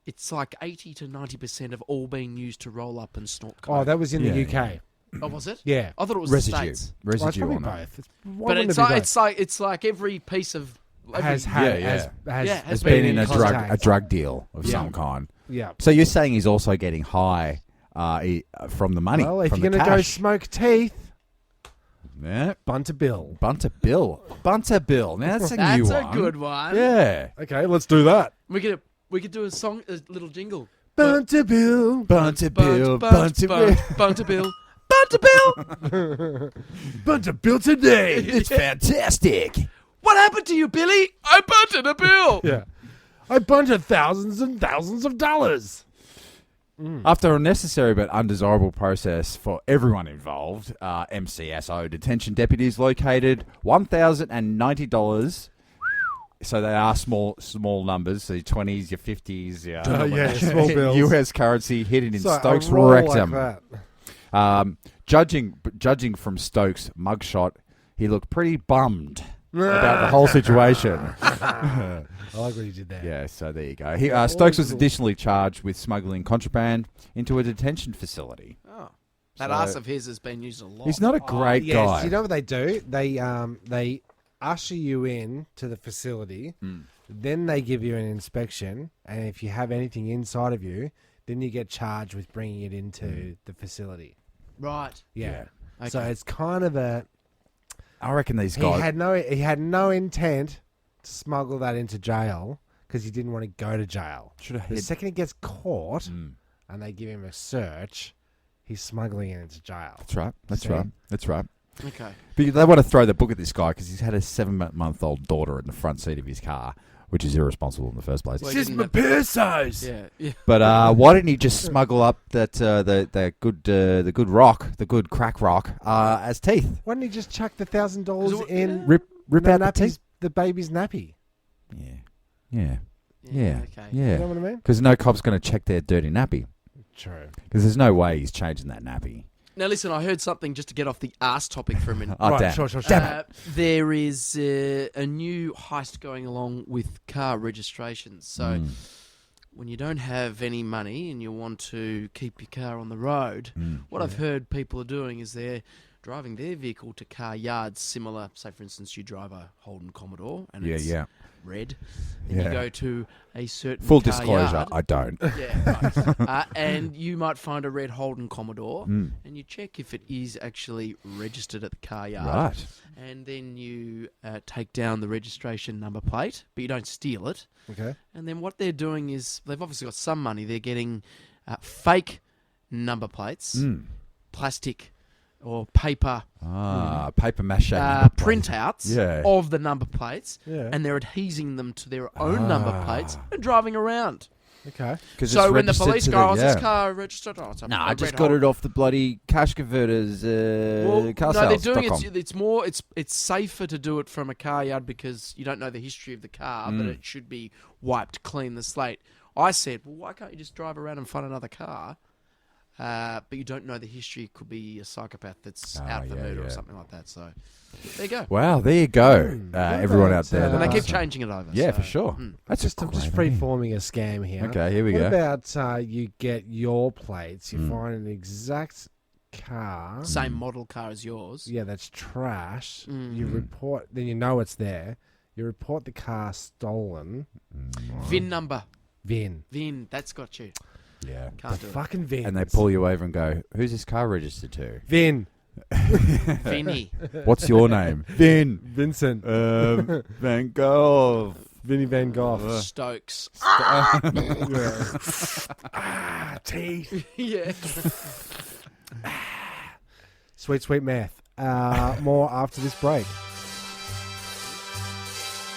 it's like 80 to 90% of all being used to roll up and snort coke. Oh, that was in Yeah, the UK. Oh, was it? Yeah. I thought it was Residue. the States. Well, it's Residue probably on it. both. Why But wouldn't it's it be like, both? it's like every piece of every, has had Yeah, has Yeah, Has has been in a contact. drug deal of Yeah. some kind. Yeah. So you're saying he's also getting high from the money? Well, if from you're the going to go cash. smoke teeth, Yeah. bunt a bill. Bunter Bill. Bunter Bill. Now that's a new that's a one. good one. Yeah. Okay, let's do that. We could do a song, a little jingle. Bunt a bill. Bunter Bill. Bunter Bill. Bunter Bill. Bunter Bill. Bunt a bill today. It's fantastic. What happened to you, Billy? I bunted a bill. Yeah. I bunted thousands and thousands of dollars. After a necessary but undesirable process for everyone involved, MCSO detention deputies located $1,090. So they are small numbers, so your 20s, your 50s, your yeah, small bills. US currency hidden in So Stokes' a roll rectum. like that. Judging from Stokes' mugshot, he looked pretty bummed about the whole situation. I like what you did there. Yeah, so there you go. Stokes was additionally charged with smuggling contraband into a detention facility. Oh, that So- ass of his has been used a lot. He's not a great Yes, guy. you know what they do? They usher you in to the facility, then they give you an inspection, and if you have anything inside of you, then you get charged with bringing it into the facility. Right. Yeah. Okay. So it's kind of a I reckon these he guys. had no intent to smuggle that into jail because he didn't want to go to jail. Should have The hid. second he gets caught and they give him a search, he's smuggling it into jail. That's right. That's See? right. That's right. Okay. But they want to throw the book at this guy because he's had a 7-month-old daughter in the front seat of his car, which is irresponsible in the first place. Well, This is didn't my have- pesos. Yeah. Yeah. But why didn't he just smuggle up that the good rock, the good crack rock, as teeth? Why didn't he just chuck the $1,000 in Rip the out the nappy's, teeth. the baby's nappy? Yeah. Okay. You know what I mean? Because no cop's going to check their dirty nappy. True. Because there's no way he's changing that nappy. Now listen, I heard something just to get off the arse topic for a minute. Oh, Right, damn. sure. There is a new heist going along with car registrations. So when you don't have any money and you want to keep your car on the road, what I've heard people are doing is they're driving their vehicle to car yards similar. Say, for instance, you drive a Holden Commodore and it's red. And you go to a certain Full car disclosure, yard. I don't. Yeah, right. And you might find a red Holden Commodore, and you check if it is actually registered at the car yard. Right. And then you take down the registration number plate, but you don't steal it. Okay. And then what they're doing is they've obviously got some money. They're getting fake number plates, plastic or paper Paper mache. printouts of the number plates, and they're adhesing them to their own number plates and driving around. Okay. So when the police go, "Oh, is this car registered?" Oh, it's I just got it off the bloody cash converters. Car no, they're sales doing dot it. com. It's more. It's safer to do it from a car yard because you don't know the history of the car, but it should be wiped clean the slate. I said, well, why can't you just drive around and find another car? But you don't know the history. It could be a psychopath that's out for murder or something like that. So there you go. Wow, there you go. Everyone out there. And they that keep listen. changing it over. Yeah, so, for sure. That's I'm just free forming a scam here. Okay, here we What go. about you get your plates, you find an exact car. Same model car as yours. Yeah, that's trash. You report, then you know it's there. You report the car stolen. VIN number. VIN. That's got you. Yeah. Can't The do fucking VIN. And they pull you over and go, "Who's this car registered to?" VIN. it. Vinny. What's your name? Vin. Vincent. Van Gogh. Vinny Van Gogh. Stokes. Teeth. Yeah. Sweet math. More after this break.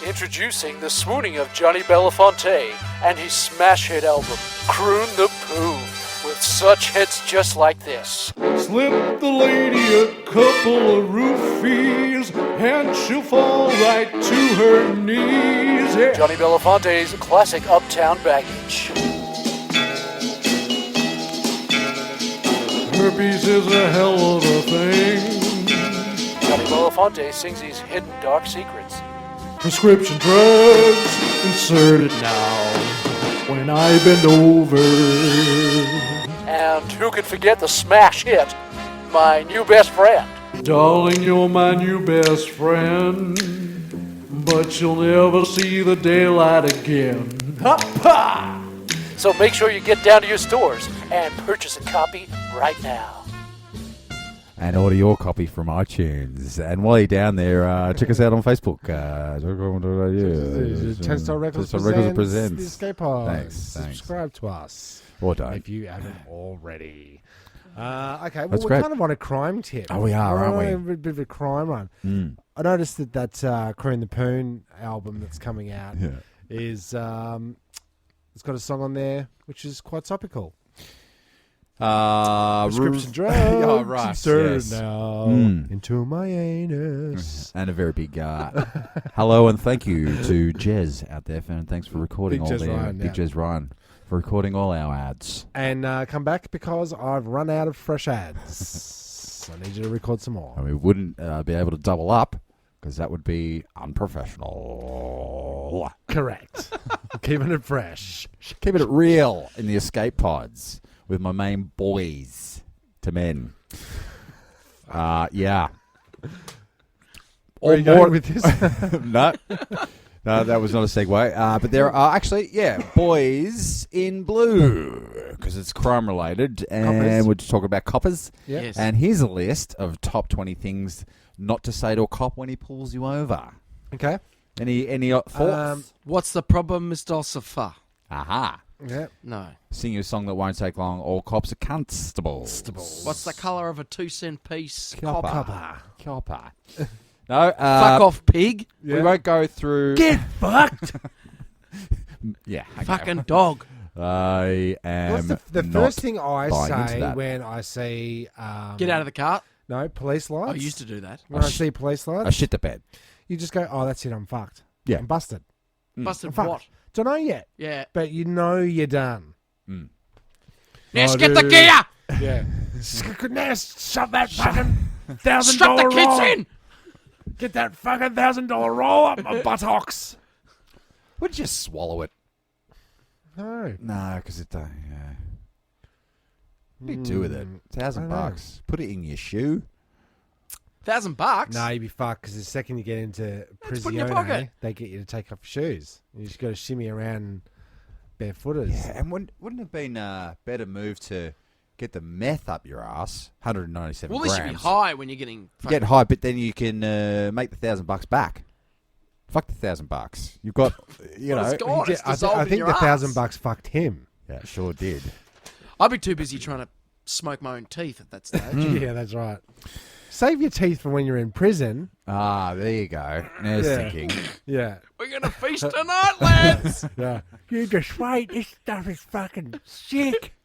Introducing the swooning of Johnny Belafonte and his smash hit album, Croon the Poon, with such hits just like this. Slip the lady a couple of roofies, and she'll fall right to her knees. Yeah. Johnny Belafonte's classic Uptown Baggage. Herpes is a hell of a thing. Johnny Belafonte sings his hidden dark secrets. Prescription drugs, inserted now when I bend over. And who can forget the smash hit, My New Best Friend? Darling, you're my new best friend, but you'll never see the daylight again. Ha-ha! So make sure you get down to your stores and purchase a copy right now. And order your copy from iTunes. And while you're down there, check us out on Facebook. 10 Star Records presents The Escape Pod. Thanks. Subscribe to us Or don't. if you haven't already. Okay, well, That's we're great. kind of on a crime tip. Oh, we are, aren't we? A bit of a crime run. I noticed that Croon the Poon album that's coming out is it's got a song on there which is quite topical. Prescription drugs Oh, right, inserted yes. now into my anus. And a very big hello and thank you to Jez out there, and thanks for recording Big Jez Ryan, Big Jez Ryan for recording all our ads. And come back because I've run out of fresh ads. I need you to record some more. And we wouldn't be able to double up because that would be unprofessional. Correct. Keeping it fresh. Keeping it real in the escape pods with my main boys to men. Yeah. Where are you going with this? No, that was not a segue. But there are actually, boys in blue because it's crime related, and Coppers. we're just talking about coppers. Yeah. Yes. And here's a list of top 20 things not to say to a cop when he pulls you over. Okay. Any thoughts? What's the problem, Mr. Safa? Aha. Yeah. No. Sing you a song that won't take long. All cops are constables. What's the colour of a 2-cent piece? Copper. Copper. No. Fuck off, pig. We won't go through. Get fucked. Yeah. Okay. Fucking dog. I am. What's the not first thing I buying into say that. when I see... Get out of the car. No, police lights. I used to do that. When I see police lights, I shit the bed. you just go, oh, that's it, I'm fucked. Yeah. I'm busted. Busted Fuck. what? Don't know yet, Yeah. but you know you're done. Let's Oh, get the dude. gear. Yeah. Now shove that fucking $1,000 Strap the kids roll. in. Get that fucking $1,000 roll up my buttocks. Would you just swallow it? No. No, because it don't. Yeah. What do you do with it? I don't know. $1,000. Put it in your shoe. $1,000. No, you'd be fucked because the second you get into Just put in your pocket. Prigione, they get you to take off your shoes. You just got to shimmy around barefooters. Yeah, and wouldn't it have been a better move to get the meth up your ass? 197 Well, grams. this should be high when you're getting. You fucking- get high, but then you can make the $1,000 back. Fuck the $1,000. You've got, you Well, know. it's gone. It's I dissolved in think your the ass. $1,000 fucked him. Yeah, it sure did. I'd be too busy trying to smoke my own teeth at that stage. Yeah, that's right. Save your teeth for when you're in prison. Ah, there you go. Now he's Yeah. thinking. Yeah. We're gonna feast tonight, lads. Yeah. You just wait. This stuff is fucking sick.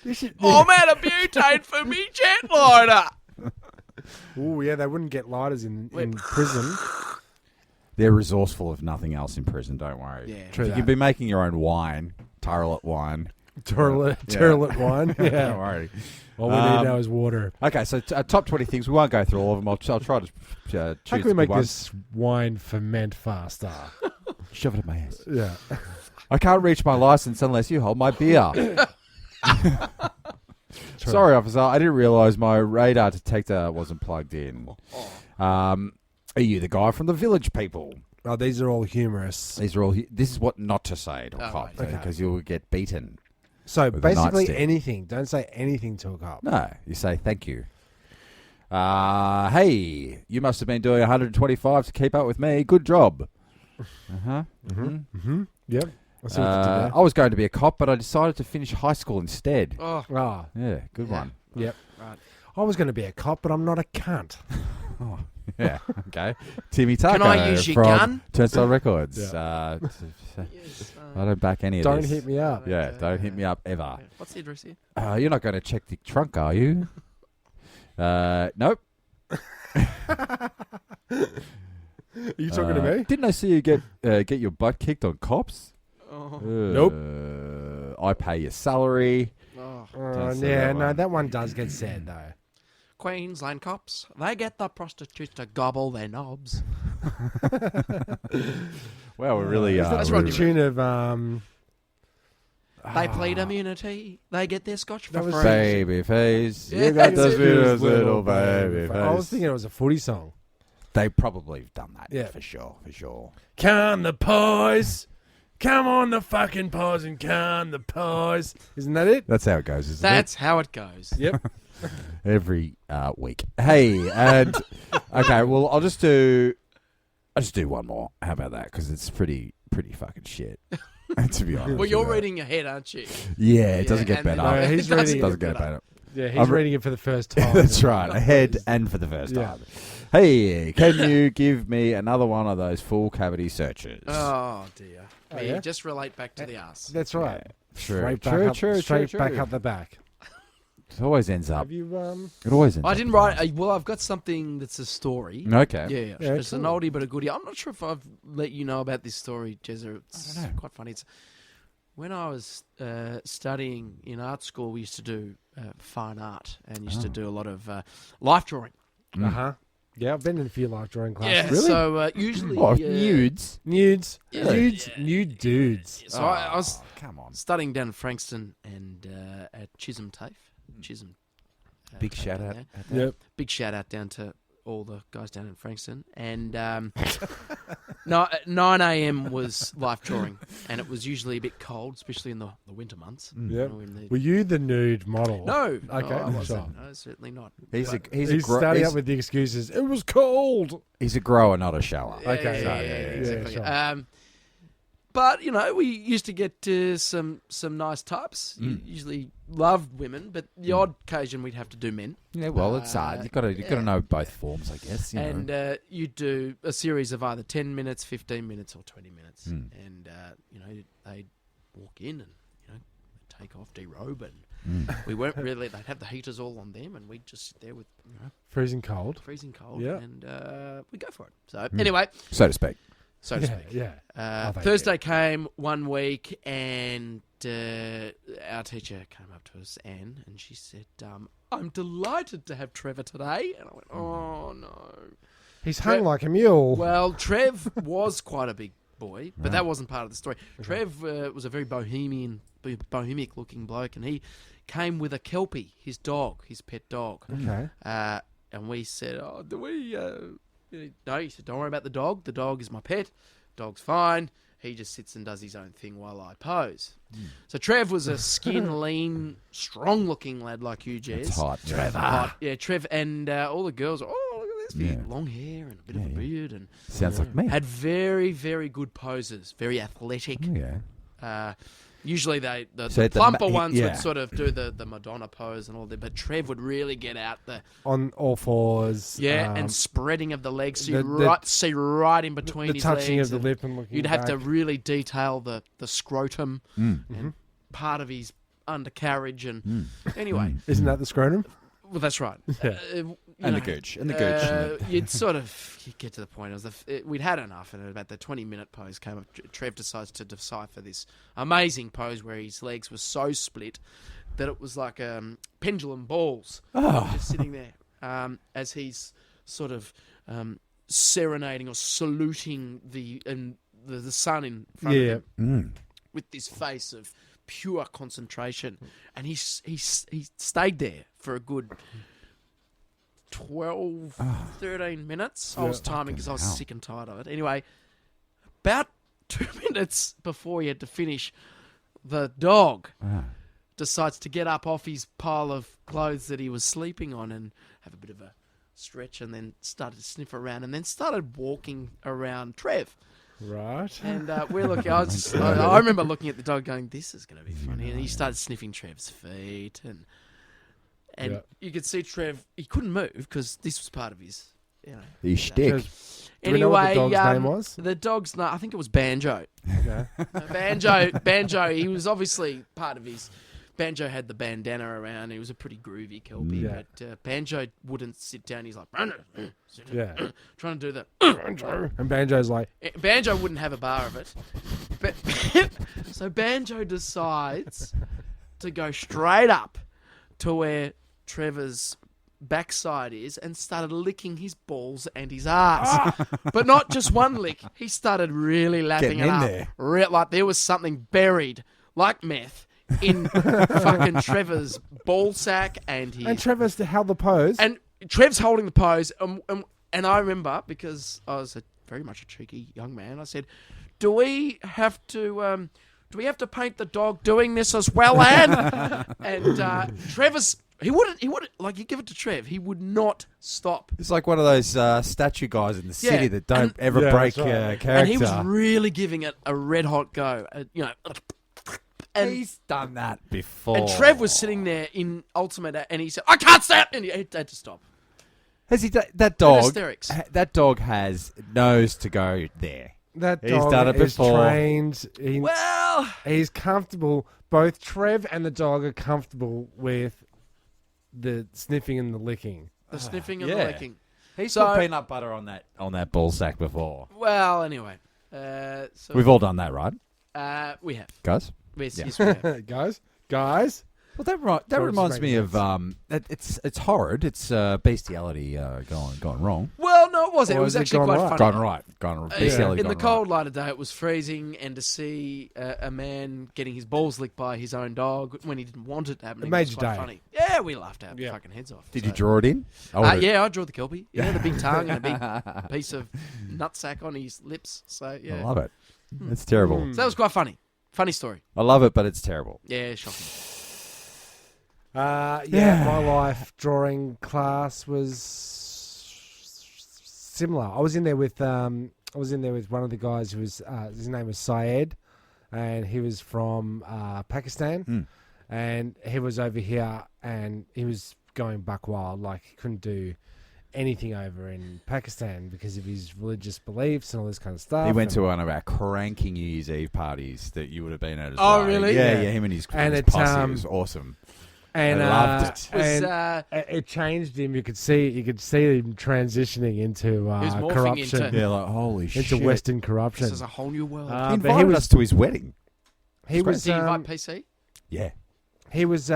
This is. I'm out of butane for me jet lighter. Oh yeah, they wouldn't get lighters in prison. They're resourceful if nothing else in prison, don't worry. Yeah. True If you can that. be making your own wine, Turlet wine. Turlet wine. Don't Yeah. worry. All we need now is water. Okay, so top 20 things. We won't go through all of them. I'll try to choose How can we the make good this wine ferment faster? ones. Shove it in my ass. Yeah. I can't reach my license unless you hold my beer. Sorry, officer. I didn't realise my radar detector wasn't plugged in. Are you the guy from the Village People? Oh, these are all humorous. These are all. This is what not to say to a Oh, cop right, okay. because you'll get beaten. So With a basically nightstick. anything. Don't say anything to a cop. No, you say thank you. Hey, you must have been doing 125 to keep up with me. Good job. Uh-huh. Yep. I see what you did there. I was going to be a cop, but I decided to finish high school instead. Oh, Ah, Yeah, good Yeah. one. yep. right. I was going to be a cop, but I'm not a cunt. Oh, yeah, okay. Timmy Taco Can I use your from gun? Turnstile Records. Yeah. Yes, I don't back any of Don't this. hit me up. Yeah, don't hit me up ever. What's the address here? You're not going to check the trunk, are you? Nope. Are you talking to me? Didn't I see you get your butt kicked on cops? Oh, Nope. I pay your salary. oh. Don't say Yeah, that no, one. that one does get said, though. Queensland cops, they get the prostitutes to gobble their knobs. Well, we're really. That's From right, the tune of They plead immunity. They get their scotch for That was free. Baby face. Yeah, You got that's those it. beautiful little baby face. I was thinking it was a footy song. They probably have done that. Yeah. For sure. Can the pies? Come on the fucking pies and can the pies. Isn't that it? That's how it goes, isn't That's how it goes. Yep. it? Every week. Hey, and okay, well, I'll just do one more. How about that? Because it's pretty fucking shit. To be honest. Well, you're with you. reading ahead, aren't you? Yeah, it doesn't get and better. No, he's it doesn't reading- Doesn't get get better. Yeah, he's I'm- reading it for the first time. That's right. Ahead and for the first Yeah. time. Hey, can you give me another one of those full cavity searches? Oh dear. Oh, Me, yeah? just relate back to the ass. That's right. True. Straight back True, up, true, straight true, back true. up the back. It always ends up. Have you It always ends I up didn't with write. us. Well, I've got something that's a story. Okay. Yeah, Yeah, it's an cool. oldie but a goodie. I'm not sure if I've let you know about this story, Jezza. It's I don't know. quite funny. It's when I was studying in art school, we used to do fine art and used to do a lot of life drawing. Uh huh. Yeah, I've been in a few life drawing classes. Yeah, so usually Oh, nudes. Nudes. Yeah. Nudes. Nude dudes. So I was Come on. studying down in Frankston and at Chisholm TAFE. Chisholm. Big TAFE shout down out. there. at that. Yep. Big shout out down to all the guys down in Frankston. And 9 a.m. was life drawing, and it was usually a bit cold, especially in the winter months. Yep. You know, when the- Were you the nude model? No, Okay, no, I wasn't. sure. No, certainly not. He's But- He's starting up with the excuses. It was cold. he's a grower, not a shower. Okay, yeah, yeah, exactly. sure. But you know, we used to get some nice types. Usually loved women, but the odd occasion we'd have to do men. Yeah, well, it's you've got to know both forms, I guess. You And know. you do a series of either 10 minutes, 15 minutes, or 20 minutes. Mm. And, you know, they'd walk in and, you know, take off, derobe, and we weren't really, they'd have the heaters all on them, and we'd just sit there with, you know, Freezing cold. freezing cold, Yeah. and we'd go for it. So, anyway, So to speak. so to speak. Yeah. Oh, thank Thursday came 1 week, and our teacher came up to us, Anne, and she said, "I'm delighted to have Trevor today." And I went, "Oh no." He's hung like a mule. Well, Trev was quite a big boy, but that wasn't part of the story. Trev was a very bohemic looking bloke, and he came with a Kelpie, his dog, his pet dog. Okay. And we said, "Oh, do we?" No, he said, "Don't worry about the dog. The dog is my pet. Dog's fine. He just sits and does his own thing while I pose." So Trev was a skin, lean, strong-looking lad like you, Jez. It's hot. Hot. Yeah, Trev, and all the girls are, "Oh, look at this, Yeah. long hair and a bit of a beard," and Sounds like me. had very, very good poses, very athletic. Yeah. Usually the So at the plumper ma- ones yeah. would sort of do the Madonna pose and all that, but Trev would really get out the On all fours. and spreading of the legs, so the- you see right in between the his touching legs. of the and lip and looking You'd have to back. really detail the scrotum Mm. and part of his undercarriage. And anyway, Isn't that the scrotum? well, that's right. And the gooch. And the gooch. You'd sort of get to the point. We'd had enough, and about the 20-minute pose came up. Trev decides to decipher this amazing pose where his legs were so split that it was like pendulum balls just sitting there as he's sort of serenading or saluting the sun in front of him with this face of pure concentration. And he stayed there for a good 12, 13 minutes. I was timing because I was sick and tired of it. Anyway, about 2 minutes before he had to finish, the dog decides to get up off his pile of clothes that he was sleeping on and have a bit of a stretch, and then started to sniff around, and then started walking around Trev. Right. And we're looking. I remember looking at the dog, going, "This is going to be funny." And he started sniffing Trev's feet, and you could see Trev. He couldn't move because this was part of his, His shtick. Do we know what the dog's name was? The dog's name, I think it was Banjo. Okay. Banjo. He was obviously part of his. Banjo had the bandana around. He was a pretty groovy Kelpie, Yeah. but Banjo wouldn't sit down. He's like, Yeah. trying to do the. And Banjo's like, Banjo wouldn't have a bar of it. But so Banjo decides to go straight up to where Trevor's backside is and started licking his balls and his ass. But not just one lick. He started really lapping Getting it in up. there. Like there was something buried, like meth, in fucking Trevor's ball sack and his... and Trevor's held the pose. And Trev's holding the pose, and I remember, because I was very much a cheeky young man, I said, "Do we have to paint the dog doing this as well, Anne?" And Trevor's he wouldn't like, you give it to Trev, he would not stop. It's like one of those statue guys in the city Yeah, that don't ever Yeah, break that's right. character. And he was really giving it a red hot go, And, He's done that before. and Trev was sitting there in ultimate, and he said, "I can't stand," and he had to stop. Has he? That dog. hysterics. That dog has knows to go there. that He's dog done it is before. trained. Well, He's comfortable. Both Trev and the dog are comfortable with the sniffing and the licking. the sniffing and the yeah. licking. He's So- put peanut butter on that ball sack before. Well, anyway, so We've all done that, right, we have. guys? Yes, Yeah. yes, we have. Guys. Well, that Sort of reminds just me makes of it's horrid. It's bestiality gone wrong. Well, no, it wasn't. Or It was has it actually gone quite right? funny. Gone right. Gone In bestiality. the gone cold right. light of day, it was freezing, and to see a man getting his balls licked by his own dog when he didn't want it happening made was your quite day. funny. Yeah, we laughed our Yeah. fucking heads off. Did so. you draw it in? Yeah, I drew the Kelpie. Yeah, the big tongue and a big piece of nutsack on his lips. So, yeah. I love it. It's terrible. So that was quite funny. Funny story. I love it, but it's terrible. Yeah, shocking. My life drawing class was similar. I was in there with one of the guys who was his name was Syed, and he was from Pakistan, and he was over here, and he was going buck wild. Like, he couldn't do anything over in Pakistan because of his religious beliefs and all this kind of stuff. He went to and, one of our cranky New Year's Eve parties that you would have been at as Oh, well. really? Yeah, Yeah. him and his And his it's, posse. It was awesome. And I loved it. Was, it changed him. You could see him transitioning into was morphing corruption, into- Yeah, like holy shit. into Western corruption. This is a whole new world. He but invited us to his wedding. he was Did he invite PC? Yeah. he was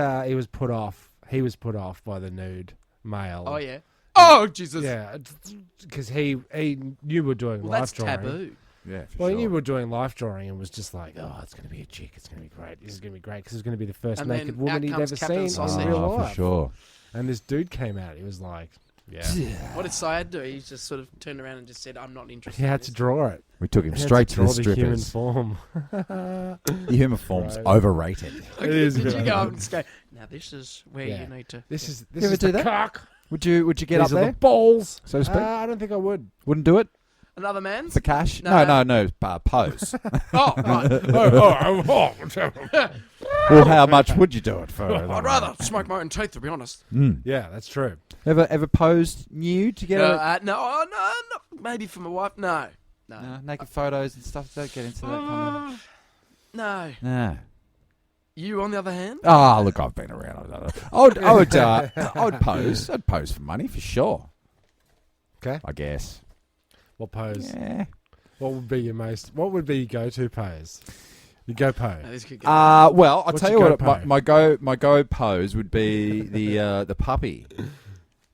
put off. He was put off by the nude male. Oh yeah. Oh Jesus. yeah, because he knew we're doing Well, life that's drawing. taboo. Yeah, for Well, he sure. knew we were doing life drawing and was just like, oh, it's going to be a chick. It's going to be great. This is going to be great because it's going to be the first And naked then woman out he'd comes ever Captain seen Sausage. in real Oh, life. for sure. And this dude came out. He was like, yeah. What did Syed do? He just sort of turned around and just said, "I'm not interested." He in had this." to draw it. We took him He had straight to the draw the human strippers. form. The human form's Right. overrated. It is Did you good. go up and just go? Now this is where Yeah. you need to. This is You ever is do the that? cock. Would you get These up are there, the balls. so to speak? I don't think I would. Wouldn't do it Another man? for cash? No. No. Pose. Oh, right. Well, how much would you do it for? I'd rather smoke my own teeth, to be honest. Yeah, that's true. Ever posed nude to get No, maybe for my wife. No. naked photos and stuff? Don't get into that kind No. of. Nah. You, on the other hand? Ah, look, I've been around. I would pose. I'd pose for money for sure. Okay. I guess. What pose? Yeah. What would be your go-to pose? You go pose. No, this could get Well, I'll What's tell you your what. go My go pose would be the puppy,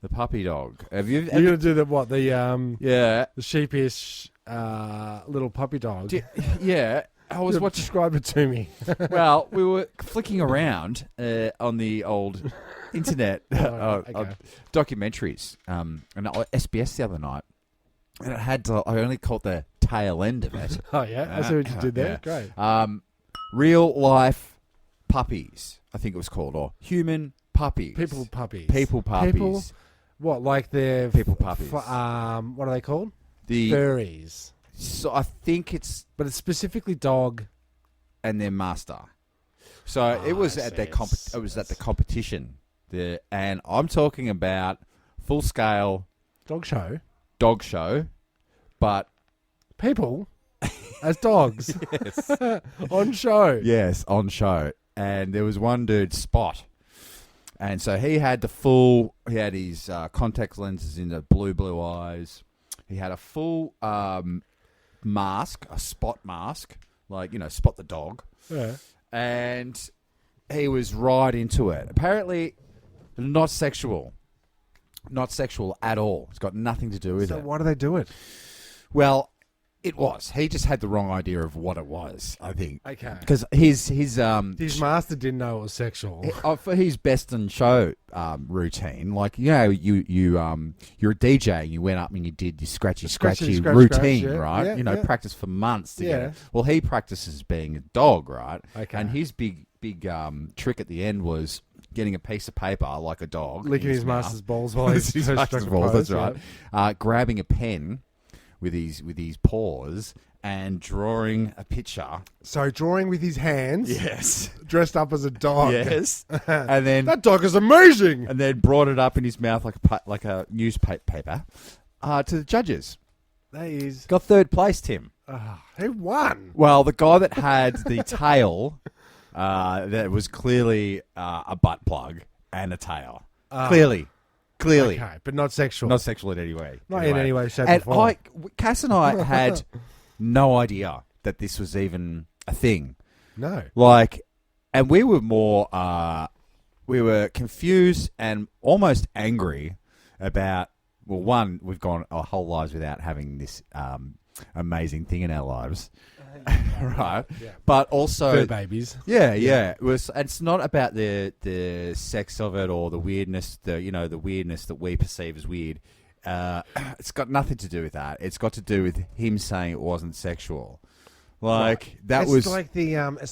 the puppy dog. Have you? You're gonna do the Yeah. the sheepish little puppy dog. Yeah. I was watching. Describe it to me. Well, we were flicking around on the old internet Okay. documentaries, and SBS the other night, and it had. I only caught the tail end of it. Oh yeah, I see what you did there. Great. Real life puppies, I think it was called, or human puppies. People puppies. People puppies. People. What, like they're People puppies. what are they called? The Furries. so I think it's But it's specifically dog. and their master. So it was I at see. their it was at the competition. And I'm talking about full scale Dog show. dog show, but People as dogs. yes, On show. yes, on show. And there was one dude, Spot, and so he had his contact lenses in the blue eyes. He had a full mask, a Spot mask, like Spot the dog. Yeah. And he was right into it. Apparently, not sexual at all. It's got nothing to do with So it. why do they do it? Well, it was. He just had the wrong idea of what it was, I think. Okay. Because his His master didn't know it was sexual. for his best in show routine, like you're a DJ and you went up and you did your scratchy scratch, routine, yeah, right? yeah, yeah. Practice for months to get Yeah. it. Well, he practices being a dog, right? Okay. And his big trick at the end was getting a piece of paper like a dog, in Licking his mouth. master's balls while he's His so master's struck a balls, pose, that's right. Grabbing a pen with his paws and drawing a picture. So drawing with his hands, Yes. dressed up as a dog. Yes. And then That dog is amazing. and then brought it up in his mouth like a newspaper to the judges. That is. Got third place, Tim. Who won? Well, the guy that had the tail that was clearly a butt plug and a tail. Clearly. Okay, but not sexual. Not sexual in any way. Not in any way, shape, And or form. Cass and I had no idea that this was even a thing. No. And we were more, we were confused and almost angry about, well, one, we've gone our whole lives without having this amazing thing in our lives. Right. Yeah. But also, Fur babies. yeah. It's not about the sex of it or the weirdness, the weirdness that we perceive as weird. It's got nothing to do with that. It's got to do with him saying it wasn't sexual. It's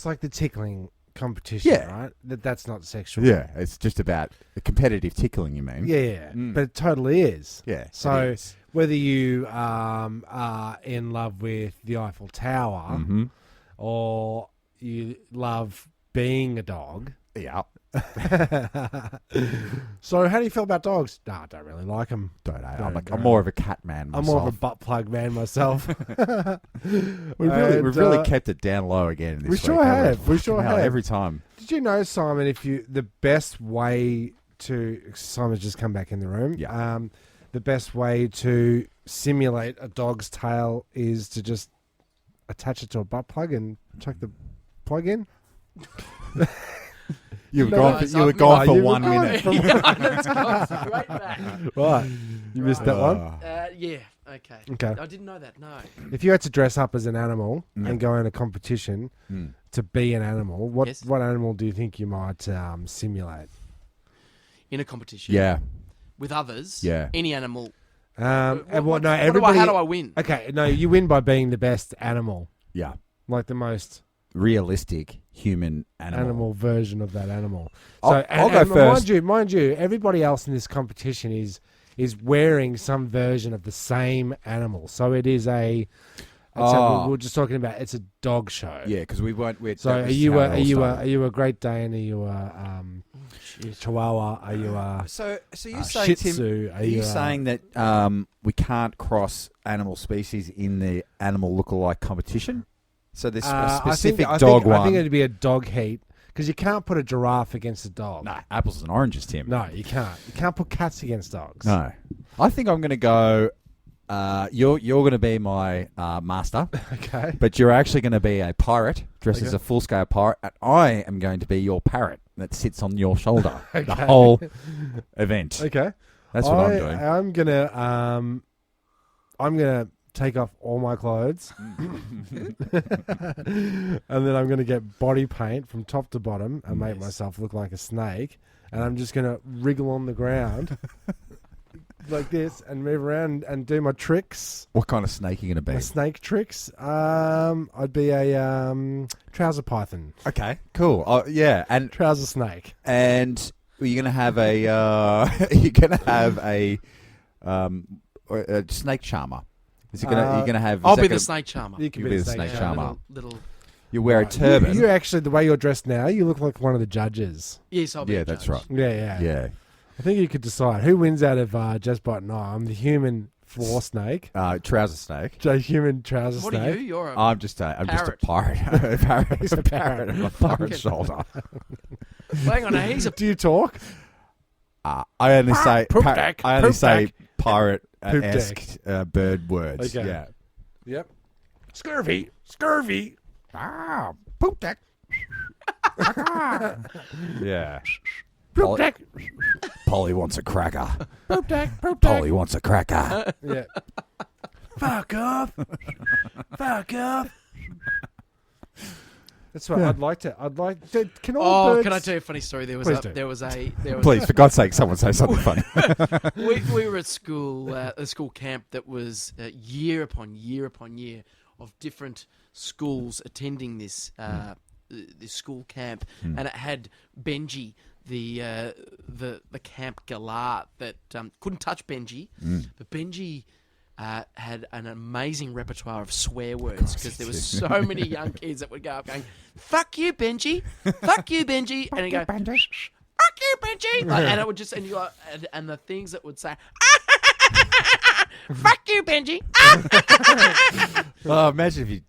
like the tickling competition, Yeah. right? That's not sexual. Yeah, it's just about the competitive tickling, you mean? Yeah. But it totally is. Yeah. it So is. whether you are in love with the Eiffel Tower Mhm. or you love being a dog, Yeah. So, how do you feel about dogs? Nah, I don't really like them. I'm more of a cat man myself. I'm more of a butt plug man myself. We've really kept it down low again this we week. sure haven't have. We sure have. Every time. Did you know, Simon, the best way to... Simon's just come back in the room. Yeah. The best way to simulate a dog's tail is to just attach it to a butt plug and chuck the plug in? You were gone for 1 minute. It's gone straight back. Right. You missed that one? Yeah. Okay. Okay. I didn't know that. No. If you had to dress up as an animal and go in a competition to be an animal, what animal do you think you might simulate? In a competition. Yeah. With others. Yeah. Any animal. Everybody. How do I win? Okay, no, you win by being the best animal, Yeah. like the most Realistic human animal version of that animal. I'll go first. Mind you, everybody else in this competition is wearing some version of the same animal. So it is we were just talking about. It's a dog show. Yeah, because we weren't. So are you a Great Dane? Are you a Chihuahua? Are you a So you say, Shih Tim? Tzu? Are you saying that we can't cross animal species in the animal lookalike competition? So there's a specific dog one. I think it'd be a dog heat because you can't put a giraffe against a dog. No, apples and oranges, Tim. No, you can't. You can't put cats against dogs. No. I think I'm going to go. You're going to be my master. Okay. But you're actually going to be a pirate dressed as a full-scale pirate, and I am going to be your parrot that sits on your shoulder the whole event. Okay. That's what I'm doing. I'm gonna take off all my clothes, and then I'm gonna get body paint from top to bottom and make myself look like a snake, and I'm just gonna wriggle on the ground like this and move around and do my tricks. What kind of snake are you going to be? My snake tricks. I'd be a trouser python. Okay, cool. Yeah, and Trouser snake. And you're going to have a snake charmer. Is it gonna? You're going to have? I'll be the snake charmer. You can You'll be the snake charmer. Little. You wear a turban. You actually, the way you're dressed now, you look like one of the judges. Yes, I'll be. Yeah, a that's judge. right. Yeah. I think you could decide who wins out of Just Bite and I. I'm the human floor snake. Trouser snake. Human trouser What snake. are you? You're a. I'm just a pirate. a parrot. He's a parrot on a pirate shoulder. Hang on, he's a. Do you talk? I only say Poop deck. I only Poop say deck. pirate-esque bird words. Okay. Yeah. Yep. Scurvy. Poop deck. Yeah. Poop deck. Polly wants a cracker. Poop deck. Polly wants a cracker. Yeah. Fuck off. That's what I'd like to. Can all birds... can I tell you a funny story? There was Please, for God's sake, someone say something funny. we were at school, a school camp that was year upon year upon year of different schools attending this this school camp, and it had Benji, the camp galah that couldn't touch Benji, but Benji had an amazing repertoire of swear words because there were so many young kids that would go up going, "Fuck you, Benji! Fuck you, Benji!" and he'd go, "Fuck you, Benji!" And it would just and the things that would say, "Fuck you, Benji!" Oh, imagine if you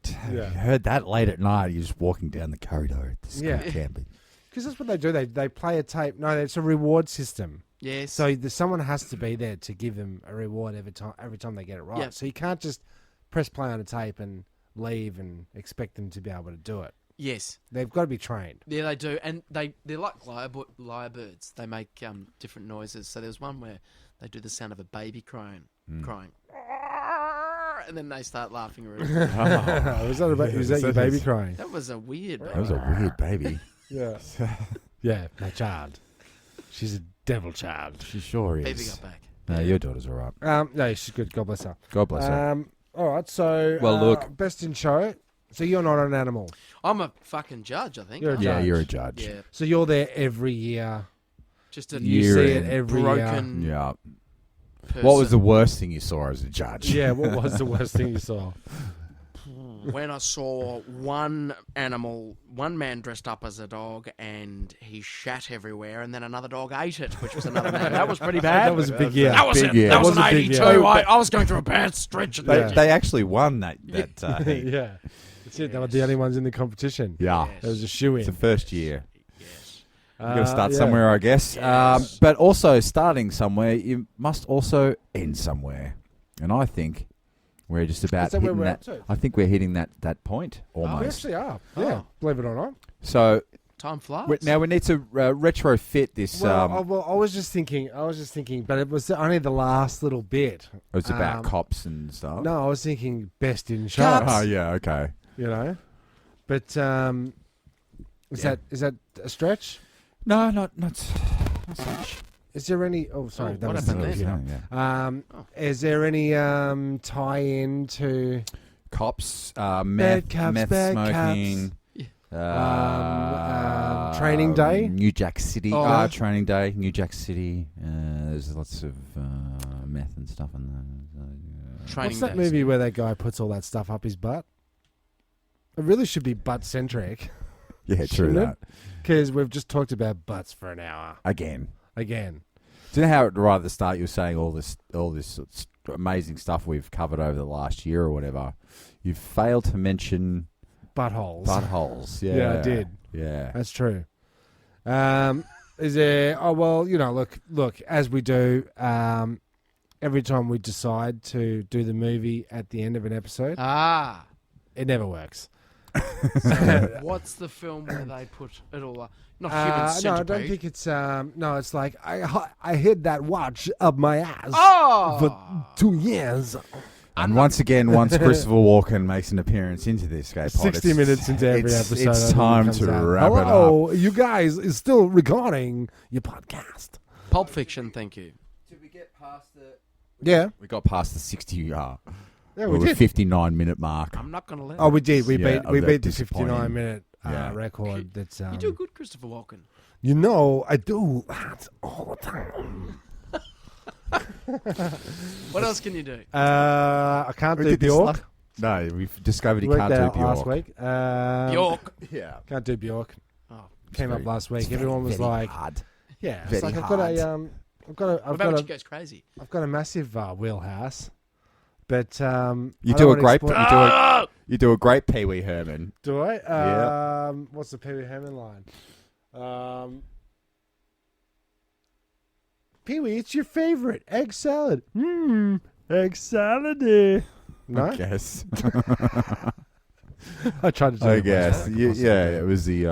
heard that late at night. You're just walking down the corridor at this camping. Because that's what they do. They play a tape. No, it's a reward system. Yes. So someone has to be there to give them a reward every time they get it right. Yep. So you can't just press play on a tape and leave and expect them to be able to do it. Yes. They've got to be trained. Yeah, they do, and they're like lyrebirds. They make different noises. So there's one where they do the sound of a baby crying, and then they start laughing. Really. Was that your baby crying? That was a weird baby. That was a weird baby. Yeah. Yeah, my child. She's a devil child. She sure is. Baby got back. No, your daughter's all right. No, she's good. God bless her. God bless her. All right, so Well, look. best in show. So you're not an animal. I'm a fucking judge, I think. You're a Yeah, judge. you're a judge. Yeah. So you're there every year. Just a You Year see it in. every broken Yeah. person. What was the worst thing you saw as a judge? year. Yeah, what was the worst thing you saw? when I saw one man dressed up as a dog, and he shat everywhere, and then another dog ate it, which was another man. That was pretty bad. That was a big year. That was big it. year. That was That an was a big 82. year. I was going through a bad stretch. They actually won that heat. Yeah. That's it. They were the only ones in the competition. Yeah. Yes. It was a shoe-in. It's the first year. Yes. You've got to start yeah. somewhere, I guess. Yes. But also, starting somewhere, you must also end somewhere. And I think we're just about Is that where hitting we're that. up to? I think we're hitting that point We almost. actually are. Yeah, believe it or not. So Time flies. now we need to retrofit this. Well, I was just thinking, but it was only the last little bit. it's about cops and stuff. No, I was thinking best in show. Cops. Oh yeah, okay. You know, but is Yeah. that a stretch? No, not such. Is there any? Oh, sorry, Oh, that what was happened the there? computer. Yeah. Is there any tie-in to Cops, Bad meth, cops, meth bad smoking. Training Day? New Jack City. Oh. Training Day, New Jack City. There's lots of meth and stuff in there. Training What's that days. movie where that guy puts all that stuff up his butt? It really should be butt-centric, Yeah, true shouldn't it? that. Because we've just talked about butts for an hour. Again. Again. Do you know how right at the start you were saying all this amazing stuff we've covered over the last year or whatever? You failed to mention Buttholes. buttholes. Yeah, Yeah, I did. Yeah. That's true. Is there... Oh, well, look, as we do, every time we decide to do the movie at the end of an episode, Ah. it never works. What's the film where they put it all up? Not Human No, Centipede. I don't think it's... no, it's like, I hid that watch up my ass Oh! for 2 years. And once again, once Christopher Walken makes an appearance into this escape pod, 60 minutes into every it's episode. I It's think time it comes to out. wrap it up. Hello, you guys is still recording your podcast. Pulp Fiction, thank you. Did we get past the... Yeah. We got past the 60 Yeah, or we the did. 59-minute mark. I'm not going to let Oh, we did. We Yeah, beat that the disappointing. 59-minute Yeah. record. That's You do good, Christopher Walken. You know, I do that all the time. What else can you do? I can't We do did this Bjork. No, we've discovered you Worked can't out do last Bjork. week. Bjork. Yeah. Can't do Bjork. Oh. Came up last week. Everyone was like, hard. "Yeah, it's very like I've got hard. a, I've got What a, about when she goes crazy? I've got a massive wheelhouse." But You I do don't a wanna great. exploit- You do a great Pee Wee Herman. Do I? Yeah. What's the Pee Wee Herman line? Pee Wee, it's your favorite egg salad. Egg salad. No, I guess. I tried to do I it. guess. Yeah, it was the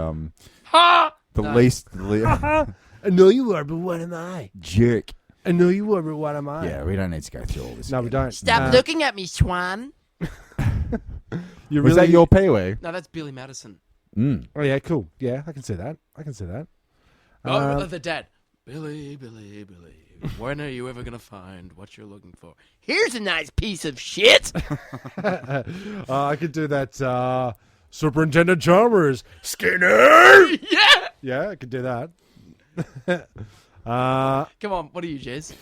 Ha! the No. least I know you are, but what am I? jerk. I know you are, but what am I? Yeah, we don't need to go through all this. No, we again. don't. Stop looking at me, Swan. You Was that your Pee Wee? No, that's Billy Madison. Mm. Oh yeah, cool. Yeah, I can see that. Oh, the dad. Billy, when are you ever going to find what you're looking for? Here's a nice piece of shit. I could do that. Superintendent Chalmers, Skinner. Yeah. Yeah, I could do that. Come on, what are you, Jez?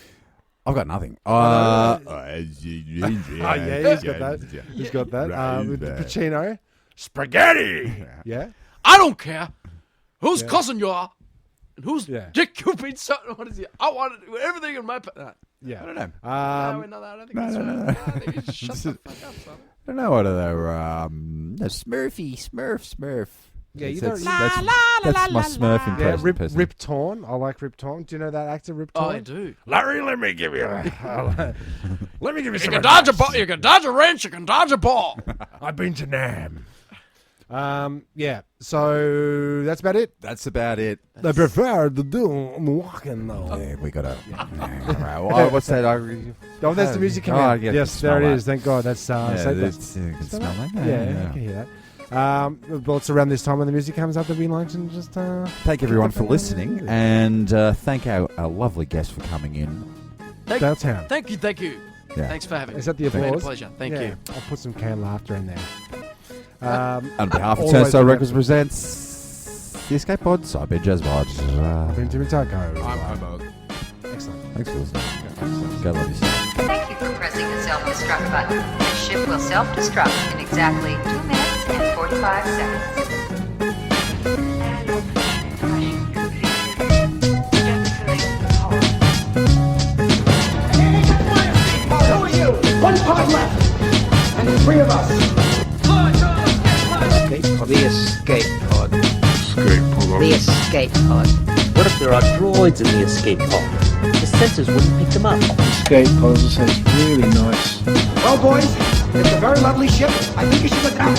I've got nothing. yeah, Yeah, he's got that. He's got that. Right, With right. Pacino, spaghetti. Yeah. I don't care whose Yeah. cousin you are and whose Yeah. dick you've been sucking. What is it? I want to do everything in my... Yeah. I don't know. no, Um, I don't think no, it's no, right. no. I think it's shut the fuck up, son. I don't know what they were. No, Smurf. Yeah, you that's, don't- that's my Smurf yeah, impression. Rip Torn. I like Rip Torn. Do you know that actor, Rip Oh, Torn? I do. Larry, let me give you. Let me give you You some. can dodge a ball. You can dodge a wrench. You can dodge a ball. I've been to Nam. Yeah. So that's about it. That's about it. I prefer to do walking though. Yeah, we got to. Well, what's that? Oh, that's the music coming Oh, out. I get Yes, to there smell it is. Thank God. That's Yeah, so that's, you can smell that. yeah, I can hear that. Well, it's around this time when the music comes up that we like to just Thank everyone for listening, and thank our lovely guest for coming in. downtown. Thank you. Yeah. Thanks for having me. Is that the It's been a applause? pleasure. Thank Yeah, you. I'll put some canned laughter in there. On behalf of Always Turnstile do that. Records presents The Escape Pods, I've been Jez Vibes. I've been Timmy Taco. I'm Hobo. Excellent. Thanks for listening. Go love yourself. Thank you for pressing the self-destruct button. The ship will self-destruct in exactly 2 minutes and 45 seconds. Who are you? One pod left. And 3 of us. Escape pod. The escape pod. The escape pod. What if there are droids in the escape pod? The sensors wouldn't pick them up. Escape pod sounds really nice. Well, boys, it's a very lovely ship. I think you should look out.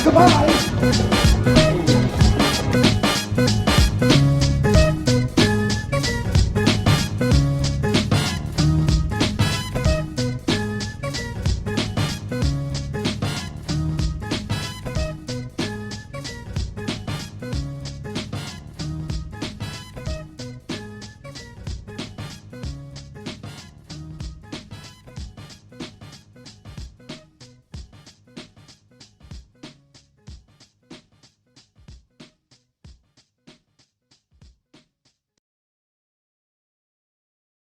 Goodbye.